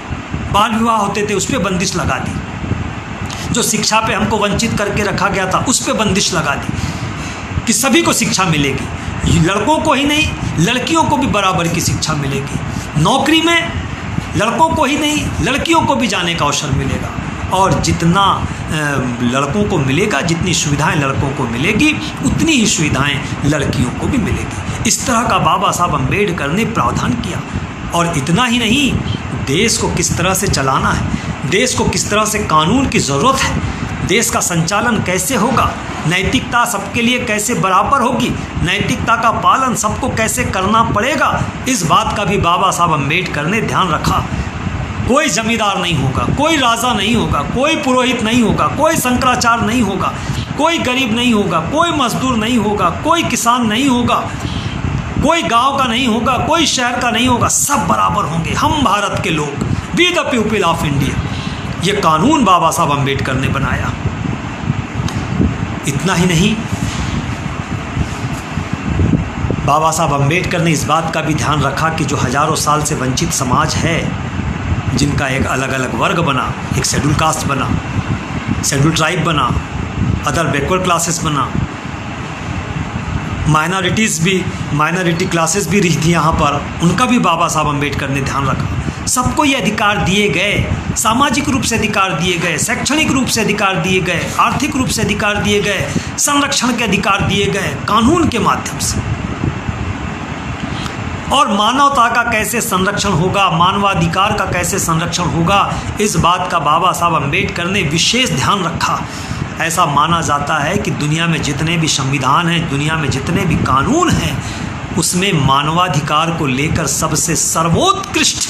बाल विवाह होते थे, उस पर बंदिश लगा दी। जो शिक्षा पे हमको वंचित करके रखा गया था, उस पर बंदिश लगा दी कि सभी को शिक्षा मिलेगी, लड़कों को ही नहीं लड़कियों को भी बराबर की शिक्षा मिलेगी। नौकरी में लड़कों को ही नहीं लड़कियों को भी जाने का अवसर मिलेगा। और जितना लड़कों को मिलेगा, जितनी सुविधाएं लड़कों को मिलेगी उतनी ही सुविधाएं लड़कियों को भी मिलेगी। इस तरह का बाबा साहब अम्बेडकर ने प्रावधान किया। और इतना ही नहीं, देश को किस तरह से चलाना है, देश को किस तरह से कानून की ज़रूरत है, देश का संचालन कैसे होगा, नैतिकता सबके लिए कैसे बराबर होगी, नैतिकता का पालन सबको कैसे करना पड़ेगा, इस बात का भी बाबा साहब अम्बेडकर ने ध्यान रखा। कोई जमींदार नहीं होगा, कोई राजा नहीं होगा, कोई पुरोहित नहीं होगा, कोई शंकराचार्य नहीं होगा, कोई गरीब नहीं होगा, कोई मजदूर नहीं होगा, कोई किसान नहीं होगा, कोई गांव का नहीं होगा, कोई शहर का नहीं होगा, सब बराबर होंगे। हम भारत के लोग, we the people of India. ये कानून बाबा साहब अम्बेडकर ने बनाया। इतना ही नहीं, बाबा साहब अम्बेडकर ने इस बात का भी ध्यान रखा कि जो हजारों साल से वंचित समाज है, जिनका एक अलग अलग वर्ग बना, एक शेड्यूल कास्ट बना, शेड्यूल ट्राइब बना, अदर बैकवर्ड क्लासेस बना, माइनॉरिटी क्लासेस भी रही थी यहाँ पर, उनका भी बाबा साहब अम्बेडकर ने ध्यान रखा। सबको ये अधिकार दिए गए, सामाजिक रूप से अधिकार दिए गए, शैक्षणिक रूप से अधिकार दिए गए, आर्थिक रूप से अधिकार दिए गए, संरक्षण के अधिकार दिए गए कानून के माध्यम से। और मानवता का कैसे संरक्षण होगा, मानवाधिकार का कैसे संरक्षण होगा, इस बात का बाबा साहब अम्बेडकर ने विशेष ध्यान रखा। ऐसा माना जाता है कि दुनिया में जितने भी संविधान हैं, दुनिया में जितने भी कानून हैं, उसमें मानवाधिकार को लेकर सबसे सर्वोत्कृष्ट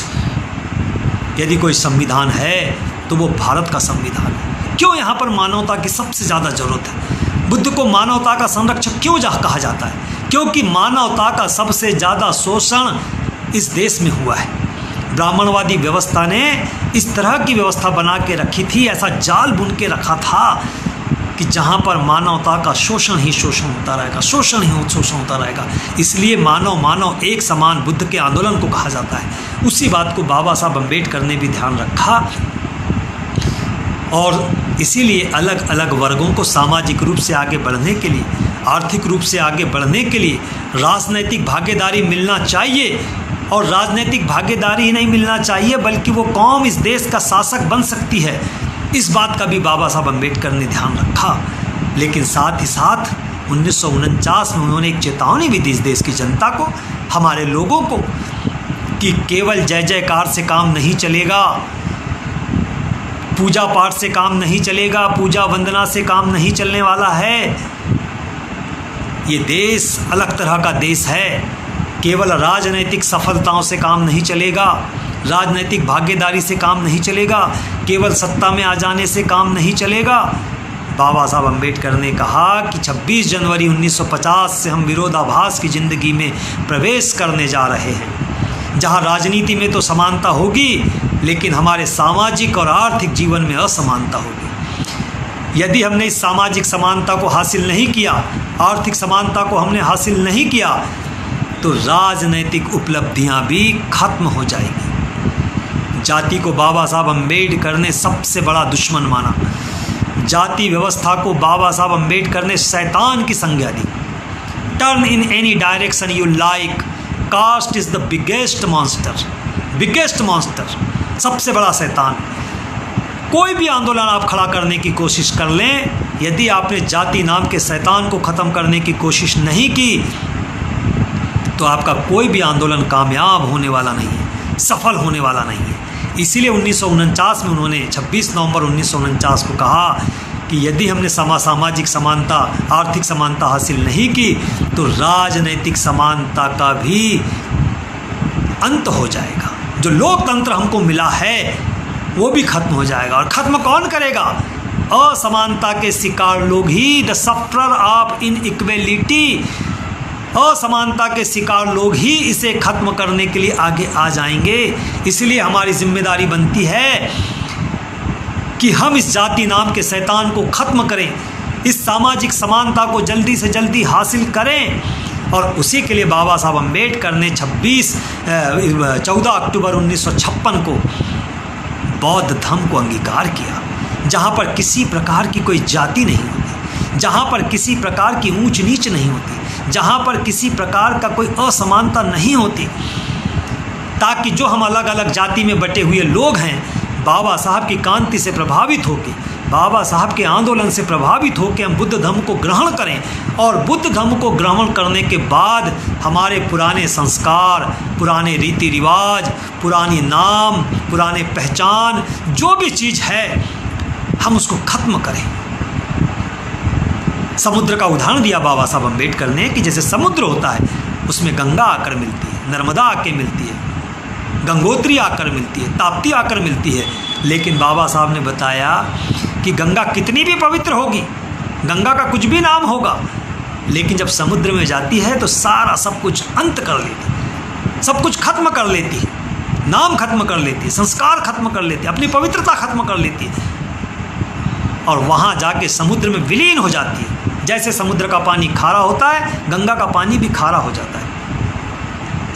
यदि कोई संविधान है तो वो भारत का संविधान है। क्यों यहाँ पर मानवता की सबसे ज़्यादा ज़रूरत है? बुद्ध को मानवता का संरक्षक क्यों कहा जाता है? क्योंकि मानवता का सबसे ज़्यादा शोषण इस देश में हुआ है। ब्राह्मणवादी व्यवस्था ने इस तरह की व्यवस्था बना के रखी थी, ऐसा जाल बुन के रखा था कि जहाँ पर मानवता का शोषण ही शोषण होता रहेगा, शोषण ही शोषण होता रहेगा। इसलिए मानव एक समान बुद्ध के आंदोलन को कहा जाता है। उसी बात को बाबा साहब अम्बेडकर ने भी ध्यान रखा और इसीलिए अलग अलग वर्गों को सामाजिक रूप से आगे बढ़ने के लिए, आर्थिक रूप से आगे बढ़ने के लिए राजनैतिक भागीदारी मिलना चाहिए। और राजनीतिक भागीदारी ही नहीं मिलना चाहिए बल्कि वो कौम इस देश का शासक बन सकती है, इस बात का भी बाबा साहब अम्बेडकर ने ध्यान रखा। लेकिन साथ ही साथ 1949 में उन्होंने एक चेतावनी भी दी इस देश की जनता को, हमारे लोगों को, कि केवल जय जयकार से काम नहीं चलेगा, पूजा पाठ से काम नहीं चलेगा, पूजा वंदना से काम नहीं चलने वाला है। ये देश अलग तरह का देश है। केवल राजनैतिक सफलताओं से काम नहीं चलेगा, राजनैतिक भागीदारी से काम नहीं चलेगा, केवल सत्ता में आ जाने से काम नहीं चलेगा। बाबा साहब अम्बेडकर ने कहा कि 26 जनवरी 1950 से हम विरोधाभास की ज़िंदगी में प्रवेश करने जा रहे हैं, जहां राजनीति में तो समानता होगी लेकिन हमारे सामाजिक और आर्थिक जीवन में असमानता होगी। यदि हमने इस सामाजिक समानता को हासिल नहीं किया, आर्थिक समानता को हमने हासिल नहीं किया, तो राजनैतिक उपलब्धियां भी खत्म हो जाएगी। जाति को बाबा साहब अम्बेडकर ने सबसे बड़ा दुश्मन माना। जाति व्यवस्था को बाबा साहब अम्बेडकर ने शैतान की संज्ञा दी। Turn in any direction you like, caste is the biggest monster, सबसे बड़ा शैतान। कोई भी आंदोलन आप खड़ा करने की कोशिश कर लें, यदि आपने जाति नाम के शैतान को ख़त्म करने की कोशिश नहीं की तो आपका कोई भी आंदोलन कामयाब होने वाला नहीं है, सफल होने वाला नहीं है। इसीलिए 1949 में उन्होंने 26 नवंबर 1949 को कहा कि यदि हमने सामाजिक समानता, आर्थिक समानता हासिल नहीं की तो राजनैतिक समानता का भी अंत हो जाएगा। जो लोकतंत्र हमको मिला है वो भी खत्म हो जाएगा। और ख़त्म कौन करेगा? असमानता के शिकार लोग ही, द सफरर ऑफ इनइक्वेलिटी, असमानता के शिकार लोग ही इसे खत्म करने के लिए आगे आ जाएंगे। इसलिए हमारी जिम्मेदारी बनती है कि हम इस जाति नाम के शैतान को खत्म करें, इस सामाजिक समानता को जल्दी से जल्दी हासिल करें। और उसी के लिए बाबा साहब अम्बेडकर ने 14 अक्टूबर 1956 को बौद्ध धर्म को अंगीकार किया, जहाँ पर किसी प्रकार की कोई जाति नहीं होती, जहाँ पर किसी प्रकार की ऊंच नीच नहीं होती, जहाँ पर किसी प्रकार का कोई असमानता नहीं होती, ताकि जो हम अलग अलग जाति में बटे हुए लोग हैं, बाबा साहब की कांति से प्रभावित होकर, बाबा साहब के आंदोलन से प्रभावित होकर हम बुद्ध धर्म को ग्रहण करें। और बुद्ध धर्म को ग्रहण करने के बाद हमारे पुराने संस्कार, पुराने रीति रिवाज, पुरानी नाम, पुराने पहचान, जो भी चीज़ है हम उसको खत्म करें। समुद्र का उदाहरण दिया बाबा साहब अम्बेडकर ने कि जैसे समुद्र होता है उसमें गंगा आकर मिलती है, नर्मदा आकर मिलती है, गंगोत्री आकर मिलती है, ताप्ती आकर मिलती है। लेकिन बाबा साहब ने बताया कि गंगा कितनी भी पवित्र होगी, गंगा का कुछ भी नाम होगा, लेकिन जब समुद्र में जाती है तो सारा सब कुछ अंत कर लेती है, सब कुछ खत्म कर लेती है, नाम खत्म कर लेती है, संस्कार खत्म कर लेती है, अपनी पवित्रता खत्म कर लेती है और वहाँ जाके समुद्र में विलीन हो जाती है। जैसे समुद्र का पानी खारा होता है, गंगा का पानी भी खारा हो जाता है,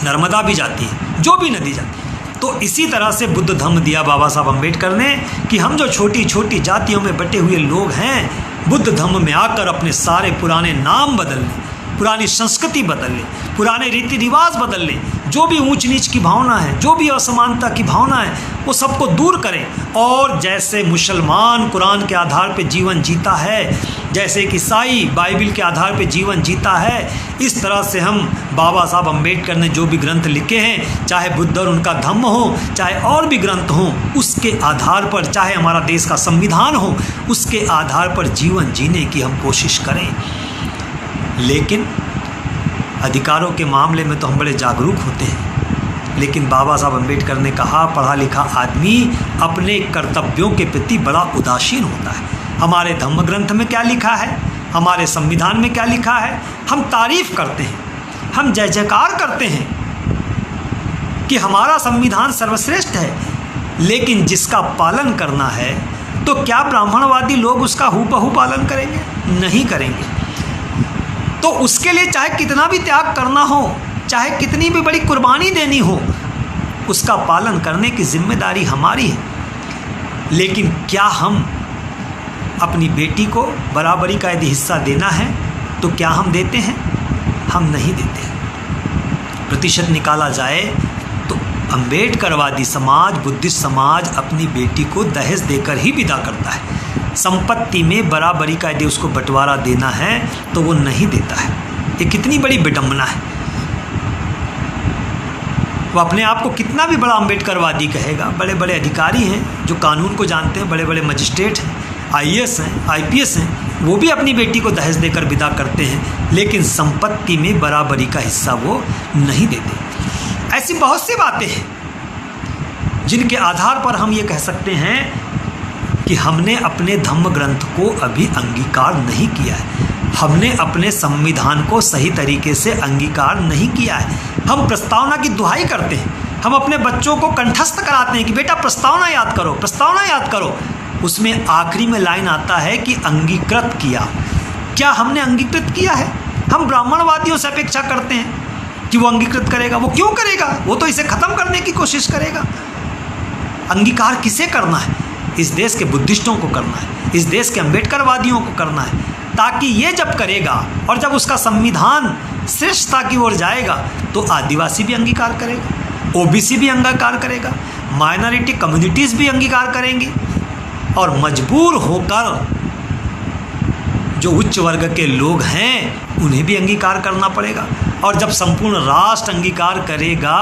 नर्मदा भी जाती है, जो भी नदी जाती है। तो इसी तरह से बुद्ध धर्म दिया बाबा साहब अम्बेडकर ने कि हम जो छोटी छोटी जातियों में बटे हुए लोग हैं, बुद्ध धर्म में आकर अपने सारे पुराने नाम बदल लें, पुरानी संस्कृति बदल लें, पुराने रीति रिवाज बदल लें, जो भी ऊंच नीच की भावना है, जो भी असमानता की भावना है, वो सबको दूर करें। और जैसे मुसलमान कुरान के आधार पर जीवन जीता है, जैसे कि ईसाई बाइबिल के आधार पर जीवन जीता है, इस तरह से हम बाबा साहब अम्बेडकर ने जो भी ग्रंथ लिखे हैं, चाहे बुद्ध और उनका धम्म हो, चाहे और भी ग्रंथ हों, उसके आधार पर, चाहे हमारा देश का संविधान हो, उसके आधार पर जीवन जीने की हम कोशिश करें। लेकिन अधिकारों के मामले में तो हम बड़े जागरूक होते हैं, लेकिन बाबा साहब अम्बेडकर ने कहा पढ़ा लिखा आदमी अपने कर्तव्यों के प्रति बड़ा उदासीन होता है। हमारे धम्म ग्रंथ में क्या लिखा है, हमारे संविधान में क्या लिखा है, हम तारीफ करते हैं, हम जय जयकार करते हैं कि हमारा संविधान सर्वश्रेष्ठ है, लेकिन जिसका पालन करना है तो क्या ब्राह्मणवादी लोग उसका हूबहू पालन करेंगे? नहीं करेंगे। तो उसके लिए चाहे कितना भी त्याग करना हो, चाहे कितनी भी बड़ी कुर्बानी देनी हो, उसका पालन करने की जिम्मेदारी हमारी है। लेकिन क्या हम अपनी बेटी को बराबरी का यदि हिस्सा देना है तो क्या हम देते हैं? हम नहीं देते। प्रतिशत निकाला जाए तो अम्बेडकरवादी समाज, बुद्धिस्ट समाज अपनी बेटी को दहेज देकर ही विदा करता है। संपत्ति में बराबरी का यदि उसको बंटवारा देना है तो वो नहीं देता है। ये कितनी बड़ी विडंबना है। वो अपने आप को कितना भी बड़ा अम्बेडकरवादी कहेगा, बड़े बड़े अधिकारी हैं जो कानून को जानते हैं, बड़े बड़े मजिस्ट्रेट हैं, आईएएस हैं, आईपीएस हैं, वो भी अपनी बेटी को दहेज देकर विदा करते हैं, लेकिन संपत्ति में बराबरी का हिस्सा वो नहीं देते। ऐसी बहुत सी बातें हैं जिनके आधार पर हम ये कह सकते हैं कि हमने अपने धम्म ग्रंथ को अभी अंगीकार नहीं किया है, हमने अपने संविधान को सही तरीके से अंगीकार नहीं किया है। हम प्रस्तावना की दुहाई करते हैं, हम अपने बच्चों को कंठस्थ कराते हैं कि बेटा प्रस्तावना याद करो, प्रस्तावना याद करो। उसमें आखिरी में लाइन आता है कि अंगीकृत किया। क्या हमने अंगीकृत किया है? हम ब्राह्मणवादियों से अपेक्षा करते हैं कि वो अंगीकृत करेगा। वो क्यों करेगा? वो तो इसे ख़त्म करने की कोशिश करेगा। अंगीकार किसे करना है? इस देश के बुद्धिस्टों को करना है, इस देश के अम्बेडकरवादियों को करना है, ताकि ये जब करेगा और जब उसका संविधान श्रेष्ठता की ओर जाएगा तो आदिवासी भी अंगीकार करेगा, ओबीसी भी अंगीकार करेगा, माइनॉरिटी कम्युनिटीज़ भी अंगीकार करेंगी और मजबूर होकर जो उच्च वर्ग के लोग हैं उन्हें भी अंगीकार करना पड़ेगा। और जब संपूर्ण राष्ट्र अंगीकार करेगा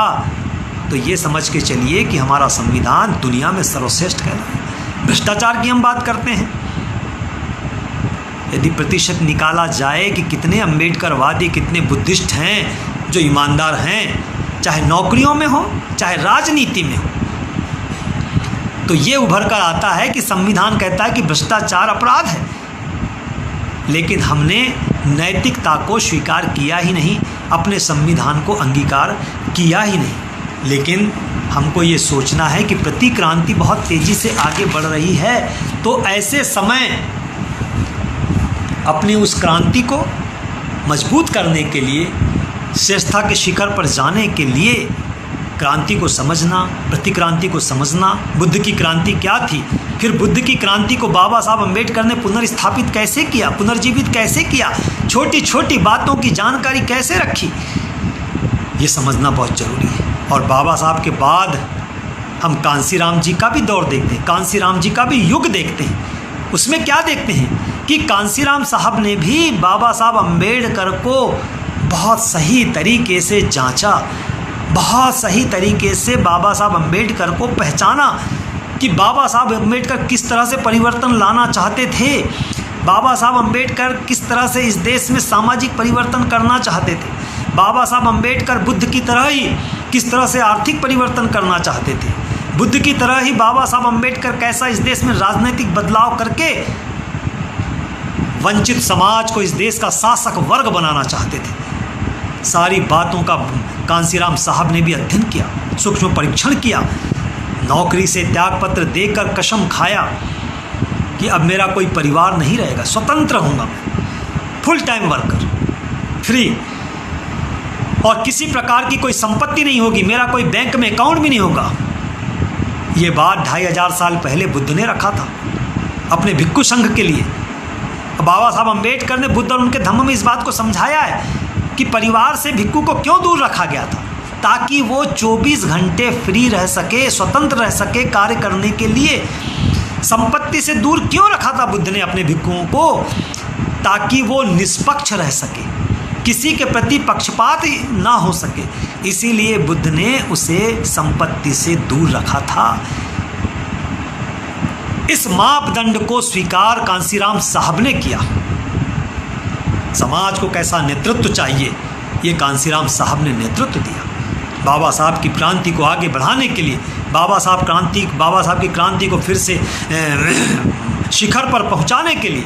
तो ये समझ के चलिए कि हमारा संविधान दुनिया में सर्वश्रेष्ठ कहलाएगा। भ्रष्टाचार की हम बात करते हैं, यदि प्रतिशत निकाला जाए कि कितने अम्बेडकरवादी, कितने बुद्धिस्ट हैं जो ईमानदार हैं, चाहे नौकरियों में हो, चाहे राजनीति में हो, तो ये उभर कर आता है कि संविधान कहता है कि भ्रष्टाचार अपराध है, लेकिन हमने नैतिकता को स्वीकार किया ही नहीं, अपने संविधान को अंगीकार किया ही नहीं। लेकिन हमको ये सोचना है कि प्रतिक्रांति बहुत तेज़ी से आगे बढ़ रही है, तो ऐसे समय अपनी उस क्रांति को मजबूत करने के लिए, श्रेष्ठता के शिखर पर जाने के लिए क्रांति को समझना, प्रतिक्रांति को समझना, बुद्ध की क्रांति क्या थी, फिर बुद्ध की क्रांति को बाबा साहब अम्बेडकर ने पुनर्स्थापित कैसे किया, पुनर्जीवित कैसे किया, छोटी छोटी बातों की जानकारी कैसे रखी, ये समझना बहुत ज़रूरी है। और बाबा साहब के बाद हम कांसीराम जी का भी दौर देखते हैं, कांसीराम जी का भी युग देखते हैं। उसमें क्या देखते हैं कि कांसीराम साहब ने भी बाबा साहब अम्बेडकर को बहुत सही तरीके से जांचा, बहुत सही तरीके से बाबा साहब अम्बेडकर को पहचाना कि बाबा साहब अम्बेडकर किस तरह से परिवर्तन लाना चाहते थे, बाबा साहब अम्बेडकर किस तरह से इस देश में सामाजिक परिवर्तन करना चाहते थे, बाबा साहब अम्बेडकर बुद्ध की तरह ही किस तरह से आर्थिक परिवर्तन करना चाहते थे, बुद्ध की तरह ही बाबा साहब अम्बेडकर कैसा इस देश में राजनीतिक बदलाव करके वंचित समाज को इस देश का शासक वर्ग बनाना चाहते थे। सारी बातों का कांसीराम साहब ने भी अध्ययन किया, सूक्ष्म परीक्षण किया, नौकरी से त्यागपत्र देकर कसम खाया कि अब मेरा कोई परिवार नहीं रहेगा, स्वतंत्र हूँगा मैं, फुल टाइम वर्कर, फ्री, और किसी प्रकार की कोई संपत्ति नहीं होगी, मेरा कोई बैंक में अकाउंट भी नहीं होगा। ये बात 2500 साल पहले बुद्ध ने रखा था अपने भिक्षु संघ के लिए। बाबा साहब अम्बेडकर ने बुद्ध और उनके धम्म में इस बात को समझाया है कि परिवार से भिक्षु को क्यों दूर रखा गया था, ताकि वो 24 घंटे फ्री रह सके, स्वतंत्र रह सके कार्य करने के लिए। संपत्ति से दूर क्यों रखा था बुद्ध ने अपने भिक्षुओं को, ताकि वो निष्पक्ष रह सके, किसी के प्रति पक्षपात ना हो सके। इसीलिए बुद्ध ने उसे संपत्ति से दूर रखा था। इस मापदंड को स्वीकार कांसीराम साहब ने किया। समाज को कैसा नेतृत्व चाहिए, ये कांसीराम साहब ने नेतृत्व दिया। बाबा साहब की क्रांति को आगे बढ़ाने के लिए, बाबा साहब की क्रांति को फिर से शिखर पर पहुंचाने के लिए।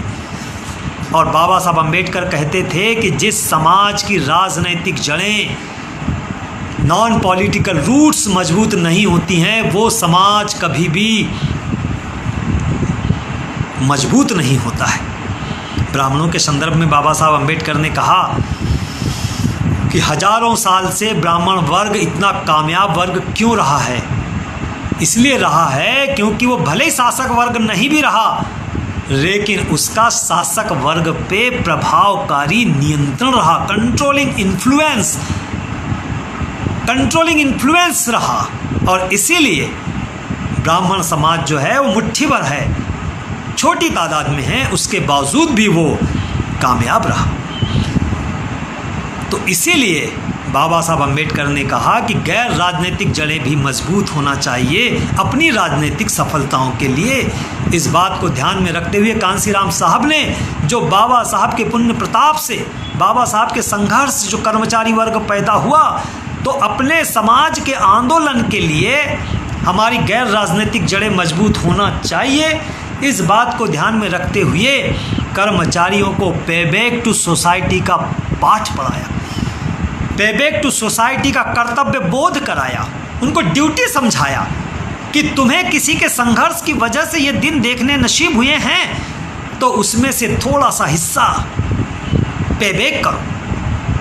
और बाबा साहब अम्बेडकर कहते थे कि जिस समाज की राजनैतिक जड़ें, नॉन पॉलिटिकल रूट्स मजबूत नहीं होती हैं, वो समाज कभी भी मजबूत नहीं होता है। ब्राह्मणों के संदर्भ में बाबा साहब अम्बेडकर ने कहा कि हजारों साल से ब्राह्मण वर्ग इतना कामयाब वर्ग क्यों रहा है, इसलिए रहा है क्योंकि वो भले ही शासक वर्ग नहीं भी रहा, लेकिन उसका शासक वर्ग पे प्रभावकारी नियंत्रण रहा, कंट्रोलिंग इन्फ्लुएंस रहा। और इसीलिए ब्राह्मण समाज जो है वो मुट्ठी भर है, छोटी तादाद में है, उसके बावजूद भी वो कामयाब रहा। तो इसीलिए बाबा साहब अम्बेडकर ने कहा कि गैर राजनीतिक जड़ें भी मजबूत होना चाहिए अपनी राजनीतिक सफलताओं के लिए। इस बात को ध्यान में रखते हुए कांसीराम साहब ने, जो बाबा साहब के पुण्य प्रताप से, बाबा साहब के संघर्ष से जो कर्मचारी वर्ग पैदा हुआ, तो अपने समाज के आंदोलन के लिए हमारी गैर राजनीतिक जड़ें मजबूत होना चाहिए। इस बात को ध्यान में रखते हुए कर्मचारियों को पे बैक टू सोसाइटी का पाठ पढ़ाया, पे बैक टू सोसाइटी का कर्तव्य बोध कराया, उनको ड्यूटी समझाया कि तुम्हें किसी के संघर्ष की वजह से ये दिन देखने नसीब हुए हैं, तो उसमें से थोड़ा सा हिस्सा पे बैक करो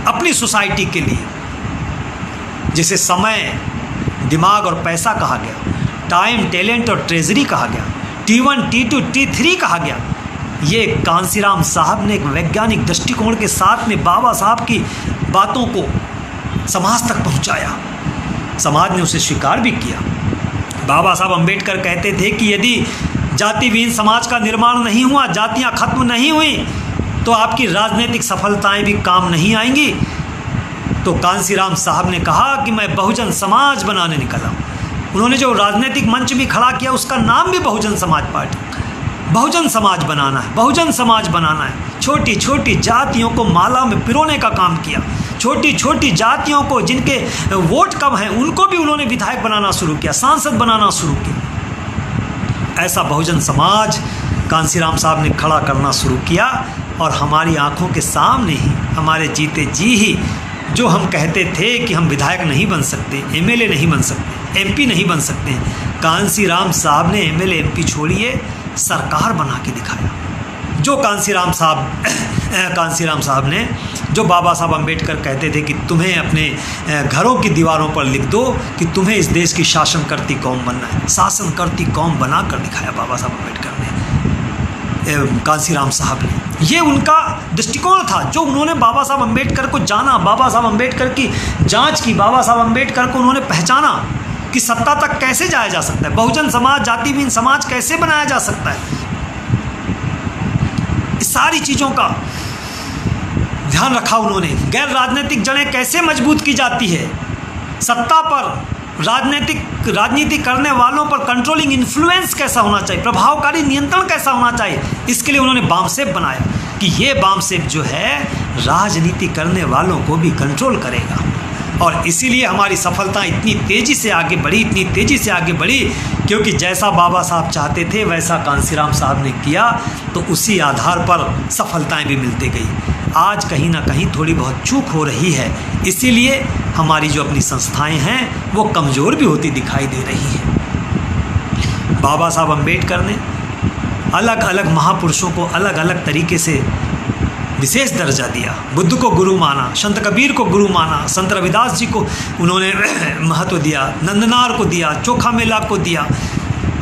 अपनी सोसाइटी के लिए, जिसे समय, दिमाग और पैसा कहा गया, टाइम, टैलेंट और ट्रेजरी कहा गया, T1, T2, T3 कहा गया। ये कांसीराम साहब ने एक वैज्ञानिक दृष्टिकोण के साथ में बाबा साहब की बातों को समाज तक पहुंचाया। समाज ने उसे स्वीकार भी किया। बाबा साहब अम्बेडकर कहते थे कि यदि जाति विहीन समाज का निर्माण नहीं हुआ, जातियां खत्म नहीं हुई, तो आपकी राजनीतिक सफलताएं भी काम नहीं आएंगी। तो कांसीराम साहब ने कहा कि मैं बहुजन समाज बनाने निकला। उन्होंने जो राजनीतिक मंच भी खड़ा किया, उसका नाम भी बहुजन समाज पार्टी। बहुजन समाज बनाना है, बहुजन समाज बनाना है। छोटी छोटी जातियों को माला में पिरोने का काम किया। छोटी छोटी जातियों को, जिनके वोट कम हैं, उनको भी उन्होंने विधायक बनाना शुरू किया, सांसद बनाना शुरू किया। ऐसा बहुजन समाज कांसीराम साहब ने खड़ा करना शुरू किया। और हमारी आंखों के सामने ही, हमारे जीते जी ही, जो हम कहते थे कि हम विधायक नहीं बन सकते, MLA नहीं बन सकते, MP नहीं बन सकते, कांसीराम साहब ने MLA MP छोड़िए, सरकार बना के दिखाया। जो कांसीराम साहब ने, जो बाबा साहब अम्बेडकर कहते थे कि तुम्हें अपने घरों की दीवारों पर लिख दो कि तुम्हें इस देश की शासन करती कौम बनना है, शासन करती कौम बना कर दिखाया बाबा साहब अम्बेडकर ने, कांसीराम साहब ने। ये उनका दृष्टिकोण था, जो उन्होंने बाबा साहब अम्बेडकर को जाना, बाबा साहब अम्बेडकर की जांच की, बाबा साहब अम्बेडकर को उन्होंने पहचाना। कि सत्ता तक कैसे जाया जा सकता है, बहुजन समाज, जातिहीन समाज कैसे बनाया जा सकता है। इस सारी चीज़ों का ध्यान रखा उन्होंने। गैर राजनीतिक जड़ें कैसे मजबूत की जाती है, सत्ता पर राजनीति करने वालों पर कंट्रोलिंग इन्फ्लुएंस कैसा होना चाहिए, प्रभावकारी नियंत्रण कैसा होना चाहिए, इसके लिए उन्होंने बामसेफ बनाया कि ये बामसेफ जो है राजनीति करने वालों को भी कंट्रोल करेगा। और इसीलिए हमारी सफलता इतनी तेज़ी से आगे बढ़ी, क्योंकि जैसा बाबा साहब चाहते थे वैसा कांसीराम साहब ने किया, तो उसी आधार पर सफलताएं भी मिलती गई। आज कहीं ना कहीं थोड़ी बहुत चूक हो रही है, इसीलिए हमारी जो अपनी संस्थाएं हैं वो कमज़ोर भी होती दिखाई दे रही हैं। बाबा साहब अम्बेडकर ने अलग अलग महापुरुषों को अलग अलग तरीके से विशेष दर्जा दिया। बुद्ध को गुरु माना, संत कबीर को गुरु माना, संत रविदास जी को उन्होंने महत्व दिया, नंदनार को दिया, चोखा मेला को दिया।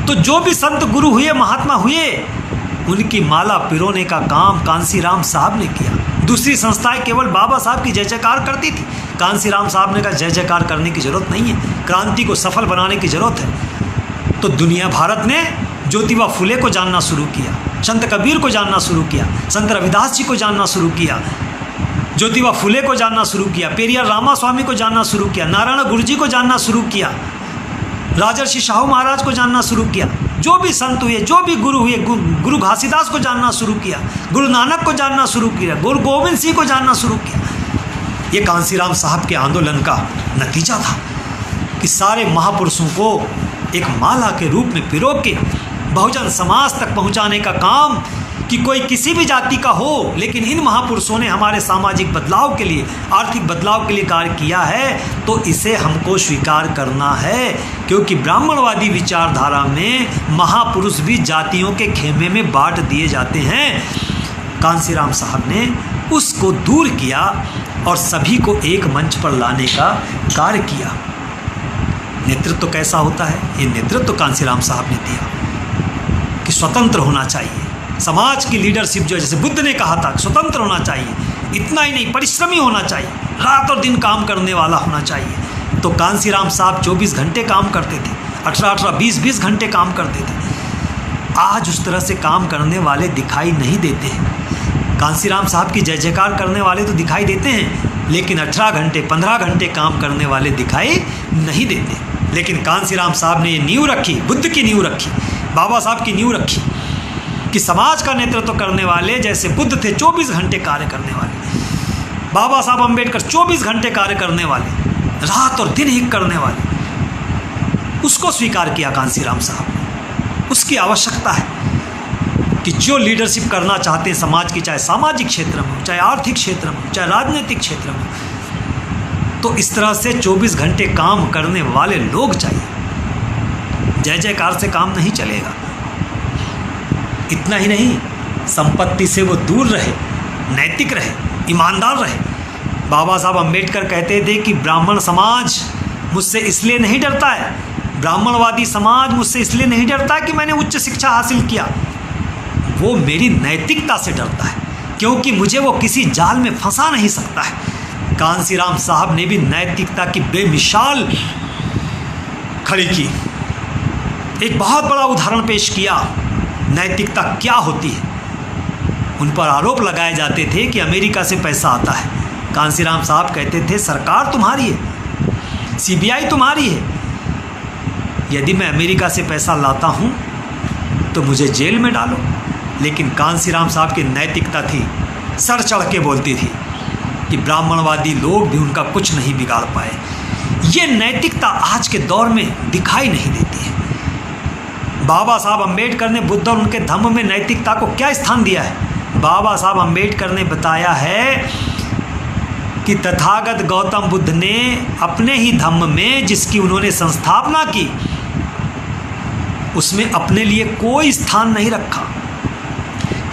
तो जो भी संत गुरु हुए, महात्मा हुए, उनकी माला पिरोने का काम कांसीराम साहब ने किया। दूसरी संस्थाएं केवल बाबा साहब की जय जयकार करती थी, कांसीराम साहब ने कहा जय जयकार करने की ज़रूरत नहीं है, क्रांति को सफल बनाने की ज़रूरत है। तो दुनिया भारत ने ज्योतिबा फुले को जानना शुरू किया, संत कबीर को जानना शुरू किया, संत रविदास जी को जानना शुरू किया, ज्योतिबा फुले को जानना शुरू किया, पेरियार रामास्वामी को जानना शुरू किया, नारायण गुरु जी को जानना शुरू किया, राजर्षि शाहू महाराज को जानना शुरू किया। जो भी संत हुए, जो भी गुरु हुए, गुरु घासीदास को जानना शुरू किया, गुरु नानक को जानना शुरू किया, गुरु गोविंद सिंह को जानना शुरू किया। ये कांसीराम साहब के आंदोलन का नतीजा था कि सारे महापुरुषों को एक माला के रूप में पिरो के बहुजन समाज तक पहुंचाने का काम, कि कोई किसी भी जाति का हो, लेकिन इन महापुरुषों ने हमारे सामाजिक बदलाव के लिए, आर्थिक बदलाव के लिए कार्य किया है, तो इसे हमको स्वीकार करना है। क्योंकि ब्राह्मणवादी विचारधारा में महापुरुष भी जातियों के खेमे में बांट दिए जाते हैं। कांसीराम साहब ने उसको दूर किया और सभी को एक मंच पर लाने का कार्य किया। नेतृत्व कैसा होता है, ये नेतृत्व कांसीराम साहब ने दिया कि स्वतंत्र होना चाहिए। समाज की लीडरशिप जो है, जैसे बुद्ध ने कहा था, स्वतंत्र होना चाहिए। इतना ही नहीं, परिश्रमी होना चाहिए, रात और दिन काम करने वाला होना चाहिए। तो कांसीराम साहब 24 घंटे काम करते थे, 18-18, 20-20 घंटे काम करते थे। आज उस तरह से काम करने वाले दिखाई नहीं देते हैं। कांसीराम साहब की जय जयकार करने वाले तो दिखाई देते हैं, लेकिन 18 घंटे 15 घंटे काम करने वाले दिखाई नहीं देते। लेकिन कांसीराम साहब ने ये नींव रखी, बुद्ध की नींव रखी, बाबा साहब की नींव रखी कि समाज का नेतृत्व करने वाले जैसे बुद्ध थे 24 घंटे कार्य करने वाले, बाबा साहब अम्बेडकर 24 घंटे कार्य करने वाले, रात और दिन एक करने वाले, उसको स्वीकार किया कांसीराम साहब ने। उसकी आवश्यकता है कि जो लीडरशिप करना चाहते हैं समाज की, चाहे सामाजिक क्षेत्र में हो, चाहे आर्थिक क्षेत्र में हो, चाहे राजनीतिक क्षेत्र में, तो इस तरह से 24 घंटे काम करने वाले लोग चाहिए। जय जयकार से काम नहीं चलेगा। इतना ही नहीं, संपत्ति से वो दूर रहे, नैतिक रहे, ईमानदार रहे। बाबा साहब अम्बेडकर कहते थे कि ब्राह्मण समाज मुझसे इसलिए नहीं डरता है, ब्राह्मणवादी समाज मुझसे इसलिए नहीं डरता है कि मैंने उच्च शिक्षा हासिल किया, वो मेरी नैतिकता से डरता है, क्योंकि मुझे वो किसी जाल में फंसा नहीं सकता है। कांसीराम साहब ने भी नैतिकता की बेमिसाल खड़ी की, एक बहुत बड़ा उदाहरण पेश किया नैतिकता क्या होती है। उन पर आरोप लगाए जाते थे कि अमेरिका से पैसा आता है। कांसीराम साहब कहते थे सरकार तुम्हारी है, सीबीआई तुम्हारी है, यदि मैं अमेरिका से पैसा लाता हूँ तो मुझे जेल में डालो। लेकिन कांसीराम साहब की नैतिकता थी, सर चढ़ के बोलती थी कि ब्राह्मणवादी लोग भी उनका कुछ नहीं बिगाड़ पाए। ये नैतिकता आज के दौर में दिखाई नहीं देती है। बाबा साहब अम्बेडकर ने बुद्ध और उनके धम्म में नैतिकता को क्या स्थान दिया है? बाबा साहब अम्बेडकर ने बताया है कि तथागत गौतम बुद्ध ने अपने ही धम्म में, जिसकी उन्होंने संस्थापना की, उसमें अपने लिए कोई स्थान नहीं रखा।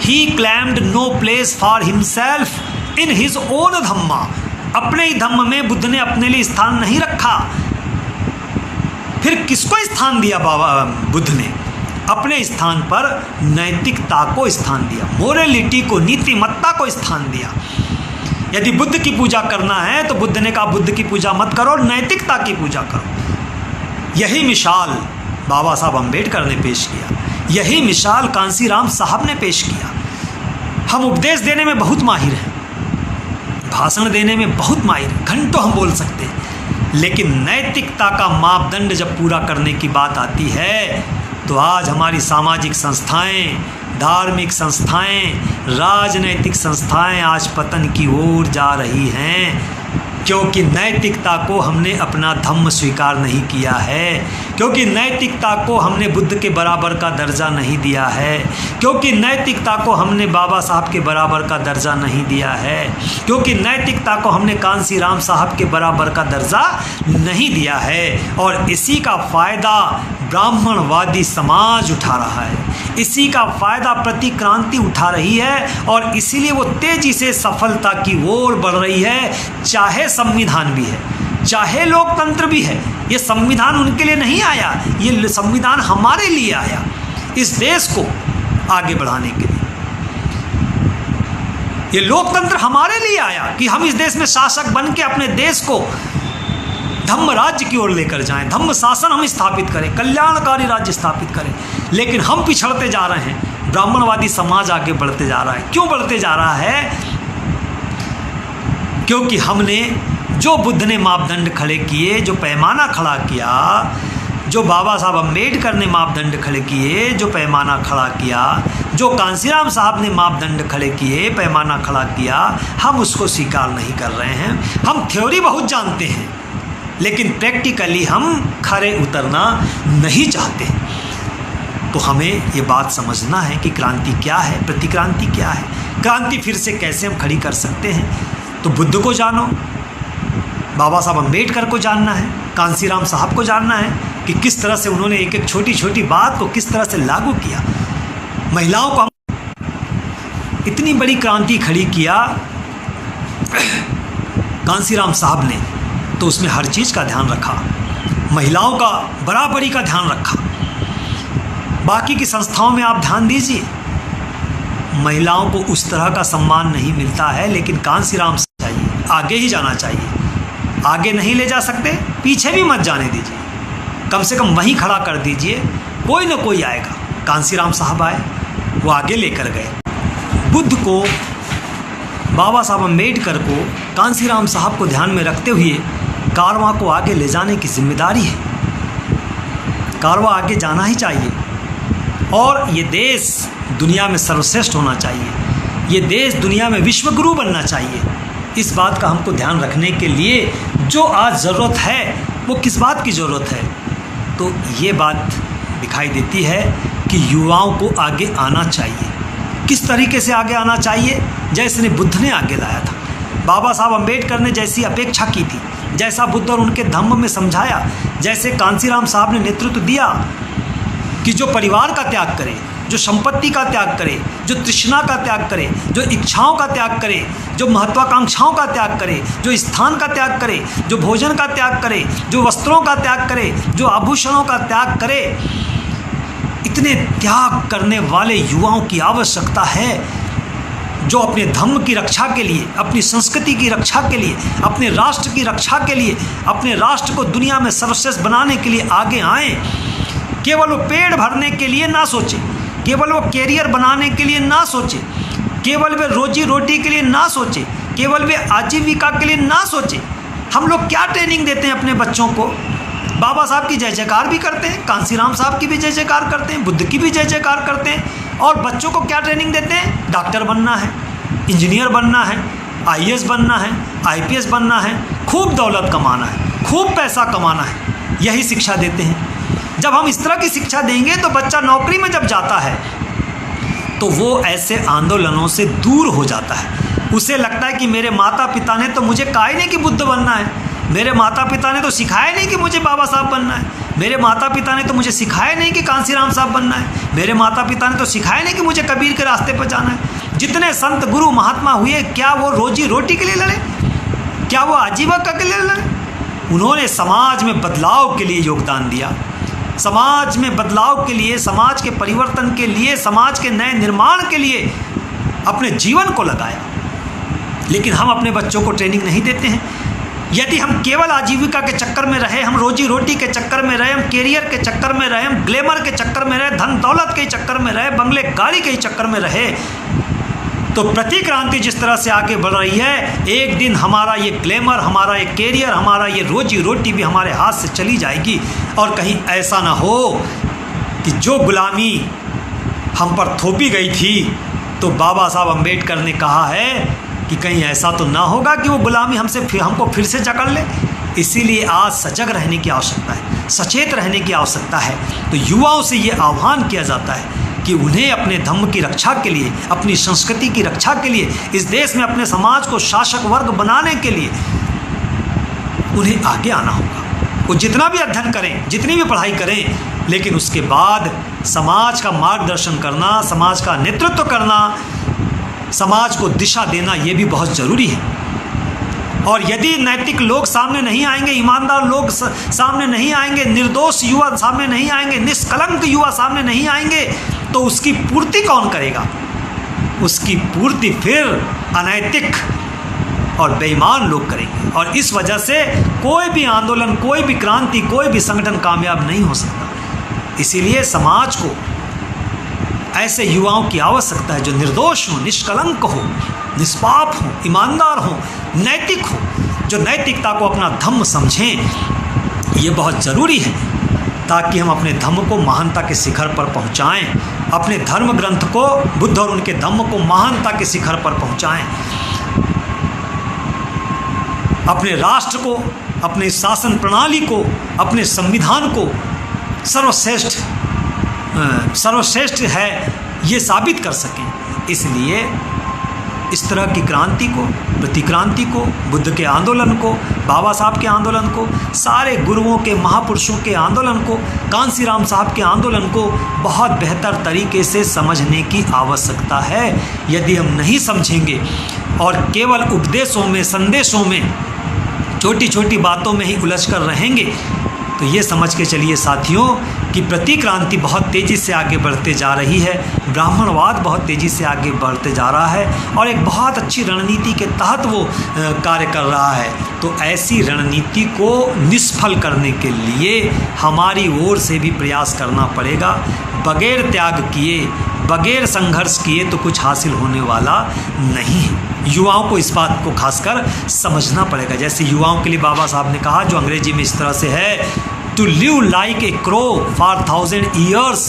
He claimed no place for himself in his own धम्मा। अपने ही धम्म में बुद्ध ने अपने लिए स्थान नहीं रखा। फिर किसको स्थान दिया बाबा बुद्ध ने? अपने स्थान पर नैतिकता को स्थान दिया, मोरलिटी को, नीतिमत्ता को स्थान दिया। यदि बुद्ध की पूजा करना है तो बुद्ध ने कहा बुद्ध की पूजा मत करो, नैतिकता की पूजा करो। यही मिसाल बाबा साहब अम्बेडकर ने पेश किया, यही मिसाल कांसीराम साहब ने पेश किया। हम उपदेश देने में बहुत माहिर हैं, भाषण देने में बहुत माहिर हैं, घंटों हम बोल सकते हैं, लेकिन नैतिकता का मापदंड जब पूरा करने की बात आती है तो आज हमारी सामाजिक संस्थाएं, धार्मिक संस्थाएं, राजनैतिक संस्थाएं आज पतन की ओर जा रही हैं, क्योंकि नैतिकता को हमने अपना धम्म स्वीकार नहीं किया है, क्योंकि नैतिकता को हमने बुद्ध के बराबर का दर्जा नहीं दिया है, क्योंकि नैतिकता को हमने बाबा साहब के बराबर का दर्जा नहीं दिया है, क्योंकि नैतिकता को हमने कांसीराम साहब के बराबर का दर्जा नहीं दिया है। और इसी का फ़ायदा ब्राह्मणवादी समाज उठा रहा है, इसी का फ़ायदा प्रतिक्रांति उठा रही है, और इसीलिए वो तेज़ी से सफलता की ओर बढ़ रही है। चाहे संविधान भी है, चाहे लोकतंत्र भी है, ये संविधान उनके लिए नहीं आया, ये संविधान हमारे लिए आया, इस देश को आगे बढ़ाने के लिए। ये लोकतंत्र हमारे लिए आया कि हम इस देश में शासक बन के अपने देश को धम्म राज्य की ओर लेकर जाएं, धम्म शासन हम स्थापित करें, कल्याणकारी राज्य स्थापित करें। लेकिन हम पिछड़ते जा रहे हैं, ब्राह्मणवादी समाज आगे बढ़ते जा रहा है। क्यों बढ़ते जा रहा है? क्योंकि हमने जो बुद्ध ने मापदंड खड़े किए, जो पैमाना खड़ा किया, जो बाबा साहब अम्बेडकर ने मापदंड खड़े किए, जो पैमाना खड़ा किया, जो कांसीराम साहब ने मापदंड खड़े किए, पैमाना खड़ा किया, हम उसको स्वीकार नहीं कर रहे हैं। हम थ्योरी बहुत जानते हैं, लेकिन प्रैक्टिकली हम खरे उतरना नहीं चाहते। तो हमें ये बात समझना है कि क्रांति क्या है, प्रतिक्रांति क्या है, क्रांति फिर से कैसे हम खड़ी कर सकते हैं। तो बुद्ध को जानो, बाबा साहब अम्बेडकर को जानना है, कांसीराम साहब को जानना है कि किस तरह से उन्होंने एक एक छोटी छोटी बात को किस तरह से लागू किया। महिलाओं को इतनी बड़ी क्रांति खड़ी किया कांसीराम साहब ने, तो उसमें हर चीज़ का ध्यान रखा, महिलाओं का बराबरी का ध्यान रखा। बाकी की संस्थाओं में आप ध्यान दीजिए, महिलाओं को उस तरह का सम्मान नहीं मिलता है, लेकिन कांसीराम चाहिए, आगे ही जाना चाहिए। आगे नहीं ले जा सकते, पीछे भी मत जाने दीजिए, कम से कम वहीं खड़ा कर दीजिए, कोई ना कोई आएगा। कांसीराम साहब आए, वो आगे लेकर गए। बुद्ध को, बाबा साहब अम्बेडकर को, कांसीराम साहब को ध्यान में रखते हुए कारवां को आगे ले जाने की जिम्मेदारी है। कारवां आगे जाना ही चाहिए, और ये देश दुनिया में सर्वश्रेष्ठ होना चाहिए, ये देश दुनिया में विश्वगुरु बनना चाहिए। इस बात का हमको ध्यान रखने के लिए जो आज ज़रूरत है, वो किस बात की ज़रूरत है? तो ये बात दिखाई देती है कि युवाओं को आगे आना चाहिए। किस तरीके से आगे आना चाहिए? जैसे बुद्ध ने आगे लाया था, बाबा साहब अम्बेडकर ने जैसी अपेक्षा की थी, जैसा बुद्ध और उनके धम्म में समझाया, जैसे कांसीराम साहब ने नेतृत्व दिया कि जो परिवार का त्याग करे, जो संपत्ति का त्याग करे, जो तृष्णा का त्याग करे, जो इच्छाओं का त्याग करे, जो महत्वाकांक्षाओं का त्याग करे, जो स्थान का त्याग करे, जो भोजन का त्याग करे, जो वस्त्रों का त्याग करे, जो आभूषणों का त्याग करे, इतने त्याग करने वाले युवाओं की आवश्यकता है, जो अपने धर्म की रक्षा के लिए, अपनी संस्कृति की रक्षा के लिए, अपने राष्ट्र की रक्षा के लिए, अपने राष्ट्र को दुनिया में सर्वश्रेष्ठ बनाने के लिए आगे आएँ। केवल वो पेट भरने के लिए ना सोचे, केवल वो कैरियर बनाने के लिए ना सोचे, केवल वे रोजी रोटी के लिए ना सोचे, केवल वे आजीविका के लिए ना सोचे। हम लोग क्या ट्रेनिंग देते हैं अपने बच्चों को? बाबा साहब की जय जयकार भी करते हैं, कांसीराम साहब की भी जय जयकार करते हैं, बुद्ध की भी जय जयकार करते हैं, और बच्चों को क्या ट्रेनिंग देते हैं? डॉक्टर बनना है, इंजीनियर बनना है, IAS बनना है, IPS बनना है, खूब दौलत कमाना है, खूब पैसा कमाना है, यही शिक्षा देते हैं। जब हम इस तरह की शिक्षा देंगे तो बच्चा नौकरी में जब जाता है तो वो ऐसे आंदोलनों से दूर हो जाता है। उसे लगता है कि मेरे माता पिता ने तो मुझे कहा ही नहीं कि बुद्ध बनना है, मेरे माता पिता ने तो सिखाया नहीं कि मुझे बाबा साहब बनना है, मेरे माता पिता ने तो मुझे सिखाया नहीं कि कांसीराम साहब बनना है, मेरे माता पिता ने तो सिखाया नहीं कि मुझे कबीर के रास्ते पर जाना है। जितने संत गुरु महात्मा हुए, क्या वो रोजी रोटी के लिए लड़े? क्या वो आजीविका के लिए लड़े? उन्होंने समाज में बदलाव के लिए योगदान दिया, समाज में बदलाव के लिए, समाज के परिवर्तन के लिए, समाज के नए निर्माण के लिए अपने जीवन को लगाया। लेकिन हम अपने बच्चों को ट्रेनिंग नहीं देते हैं। यदि हम केवल आजीविका के चक्कर में रहे, हम रोजी रोटी के चक्कर में रहे, हम कैरियर के चक्कर में रहे, हम ग्लैमर के चक्कर में रहे, धन दौलत के चक्कर में रहे, बंगले गाड़ी के चक्कर में रहे, तो प्रतिक्रांति जिस तरह से आगे बढ़ रही है, एक दिन हमारा ये ग्लैमर, हमारा ये कैरियर, हमारा ये रोजी रोटी भी हमारे हाथ से चली जाएगी। और कहीं ऐसा ना हो कि जो गुलामी हम पर थोपी गई थी, तो बाबा साहब अम्बेडकर ने कहा है कि कहीं ऐसा तो ना होगा कि वो गुलामी हमको फिर से जकड़ ले। इसीलिए आज सजग रहने की आवश्यकता है, सचेत रहने की आवश्यकता है। तो युवाओं से ये आह्वान किया जाता है कि उन्हें अपने धर्म की रक्षा के लिए, अपनी संस्कृति की रक्षा के लिए, इस देश में अपने समाज को शासक वर्ग बनाने के लिए उन्हें आगे आना होगा। वो जितना भी अध्ययन करें, जितनी भी पढ़ाई करें, लेकिन उसके बाद समाज का मार्गदर्शन करना, समाज का नेतृत्व करना, समाज को दिशा देना, ये भी बहुत ज़रूरी है। और यदि नैतिक लोग सामने नहीं आएंगे, ईमानदार लोग सामने नहीं आएंगे, निर्दोष युवा सामने नहीं आएंगे, निष्कलंक युवा सामने नहीं आएंगे, तो उसकी पूर्ति कौन करेगा? उसकी पूर्ति फिर अनैतिक और बेईमान लोग करेंगे। और इस वजह से कोई भी आंदोलन, कोई भी क्रांति, कोई भी संगठन कामयाब नहीं हो सकता। इसीलिए समाज को ऐसे युवाओं की आवश्यकता है जो निर्दोष हो, निष्कलंक हो, निष्पाप हो, ईमानदार हो, नैतिक हो, जो नैतिकता को अपना धर्म समझें। ये बहुत ज़रूरी है ताकि हम अपने धर्म को महानता के शिखर पर पहुंचाएं, अपने धर्म ग्रंथ को, बुद्ध और उनके धर्म को महानता के शिखर पर पहुंचाएं, अपने राष्ट्र को, अपने शासन प्रणाली को, अपने संविधान को सर्वश्रेष्ठ है ये साबित कर सकें। इसलिए इस तरह की क्रांति को, प्रतिक्रांति को, बुद्ध के आंदोलन को, बाबा साहब के आंदोलन को, सारे गुरुओं के, महापुरुषों के आंदोलन को, कांसीराम साहब के आंदोलन को बहुत बेहतर तरीके से समझने की आवश्यकता है। यदि हम नहीं समझेंगे और केवल उपदेशों में, संदेशों में, छोटी छोटी बातों में ही उलझ कर रहेंगे, तो ये समझ के चलिए साथियों कि प्रतिक्रांति बहुत तेज़ी से आगे बढ़ते जा रही है, ब्राह्मणवाद बहुत तेज़ी से आगे बढ़ते जा रहा है और एक बहुत अच्छी रणनीति के तहत वो कार्य कर रहा है। तो ऐसी रणनीति को निष्फल करने के लिए हमारी ओर से भी प्रयास करना पड़ेगा। बगैर त्याग किए, बगैर संघर्ष किए तो कुछ हासिल होने वाला नहीं है। युवाओं को इस बात को खासकर समझना पड़ेगा। जैसे युवाओं के लिए बाबा साहब ने कहा, जो अंग्रेजी में इस तरह से है, to live like a crow for 1000 years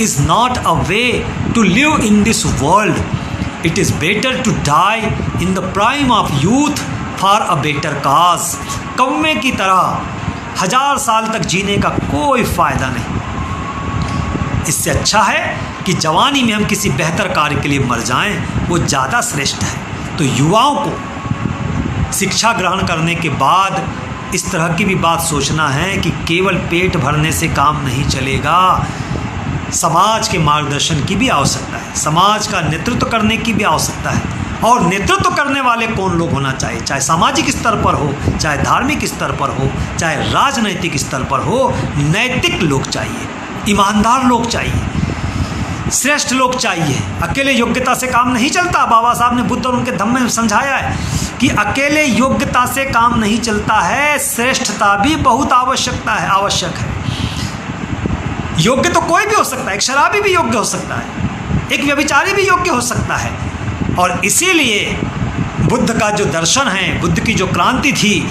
is not a way to live in this world. It is better to die in the prime of youth for a better cause. कौवे की तरह 1000 साल तक जीने का कोई फायदा नहीं। इससे अच्छा है कि जवानी में हम किसी बेहतर कार्य के लिए मर जाएं, वो ज़्यादा श्रेष्ठ है। तो युवाओं को शिक्षा ग्रहण करने के बाद इस तरह की भी बात सोचना है कि केवल पेट भरने से काम नहीं चलेगा, समाज के मार्गदर्शन की भी आवश्यकता है, समाज का नेतृत्व करने की भी आवश्यकता है। और नेतृत्व करने वाले कौन लोग होना चाहिए, चाहे सामाजिक स्तर पर हो, चाहे धार्मिक स्तर पर हो, चाहे राजनैतिक स्तर पर हो, नैतिक लोग चाहिए, ईमानदार लोग चाहिए, श्रेष्ठ लोग चाहिए। अकेले योग्यता से काम नहीं चलता। बाबा साहब ने बुद्ध और उनके धम्म में समझाया है कि अकेले योग्यता से काम नहीं चलता है, श्रेष्ठता भी बहुत आवश्यक है। योग्य तो कोई भी हो सकता है, एक शराबी भी योग्य हो सकता है, एक व्यभिचारी भी योग्य हो सकता है। और इसीलिए बुद्ध का जो दर्शन है, बुद्ध की जो क्रांति थी,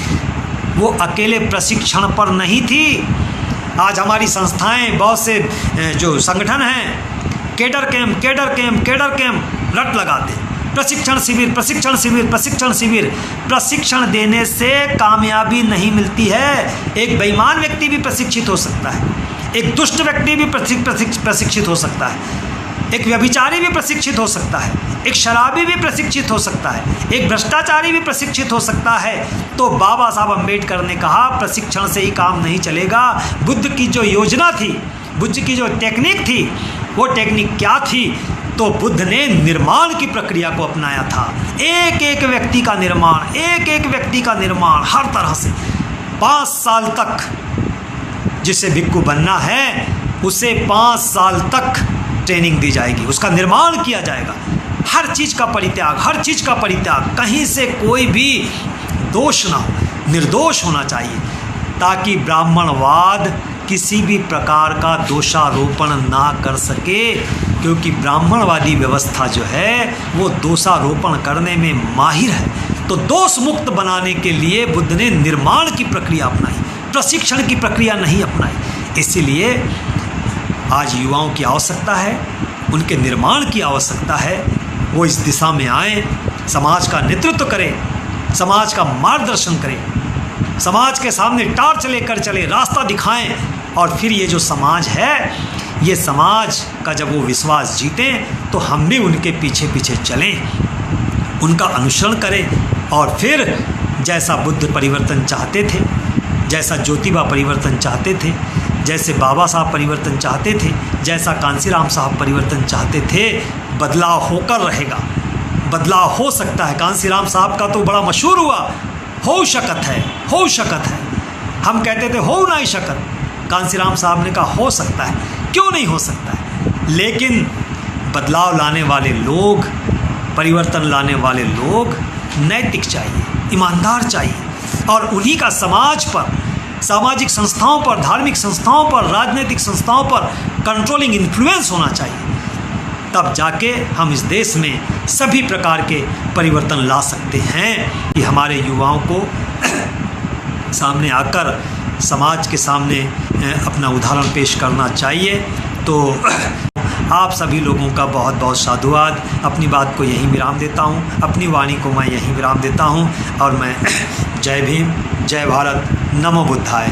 वो अकेले प्रशिक्षण पर नहीं थी। आज हमारी संस्थाएं, बहुत से जो संगठन हैं, केडर कैंप रट लगाते, प्रशिक्षण शिविर। प्रशिक्षण देने से कामयाबी नहीं मिलती है। एक बेईमान व्यक्ति भी प्रशिक्षित हो सकता है, एक दुष्ट व्यक्ति भी प्रशिक्षित हो सकता है, एक व्यभिचारी भी प्रशिक्षित हो सकता है, एक शराबी भी प्रशिक्षित हो सकता है, एक भ्रष्टाचारी भी प्रशिक्षित हो सकता है। तो बाबा साहब अम्बेडकर ने कहा, प्रशिक्षण से ही काम नहीं चलेगा। बुद्ध की जो योजना थी, बुद्ध की जो टेक्निक थी, वो टेक्निक क्या थी? तो बुद्ध ने निर्माण की प्रक्रिया को अपनाया था। एक एक व्यक्ति का निर्माण, हर तरह से। 5 साल तक जिसे भिक्खु बनना है, उसे 5 साल तक ट्रेनिंग दी जाएगी, उसका निर्माण किया जाएगा। हर चीज़ का परित्याग, कहीं से कोई भी दोष ना हो। निर्दोष होना चाहिए, ताकि ब्राह्मणवाद किसी भी प्रकार का दोषारोपण ना कर सके, क्योंकि ब्राह्मणवादी व्यवस्था जो है वो दोषारोपण करने में माहिर है। तो दोष मुक्त बनाने के लिए बुद्ध ने निर्माण की प्रक्रिया अपनाई, प्रशिक्षण की प्रक्रिया नहीं अपनाई। इसीलिए आज युवाओं की आवश्यकता है, उनके निर्माण की आवश्यकता है, वो इस दिशा में आए, समाज का नेतृत्व करें, समाज का मार्गदर्शन करें, समाज के सामने टार्च लेकर चले, रास्ता दिखाएं, और फिर ये जो समाज है, ये समाज का जब वो विश्वास जीतें तो हम भी उनके पीछे पीछे चलें, उनका अनुसरण करें, और फिर जैसा बुद्ध परिवर्तन चाहते थे, जैसा ज्योतिबा परिवर्तन चाहते थे, जैसे बाबा साहब परिवर्तन चाहते थे, जैसा कांसीराम साहब परिवर्तन चाहते थे, बदलाव होकर रहेगा, बदलाव हो सकता है। कांसीराम साहब का तो बड़ा मशहूर हुआ, हो शकत है, हो शकत है। हम कहते थे हो नहीं शकत, कांसीराम साहब ने कहा हो सकता है, क्यों नहीं हो सकता है। लेकिन बदलाव लाने वाले लोग, परिवर्तन लाने वाले लोग नैतिक चाहिए, ईमानदार चाहिए, और उन्हीं का समाज पर, सामाजिक संस्थाओं पर, धार्मिक संस्थाओं पर, राजनीतिक संस्थाओं पर कंट्रोलिंग इन्फ्लुएंस होना चाहिए। तब जाके हम इस देश में सभी प्रकार के परिवर्तन ला सकते हैं कि हमारे युवाओं को सामने आकर समाज के सामने अपना उदाहरण पेश करना चाहिए। तो आप सभी लोगों का बहुत बहुत साधुवाद। अपनी बात को यहीं विराम देता हूँ, अपनी वाणी को मैं यहीं विराम देता हूँ, और मैं जय भीम, जय भारत, नमो बुद्धाय।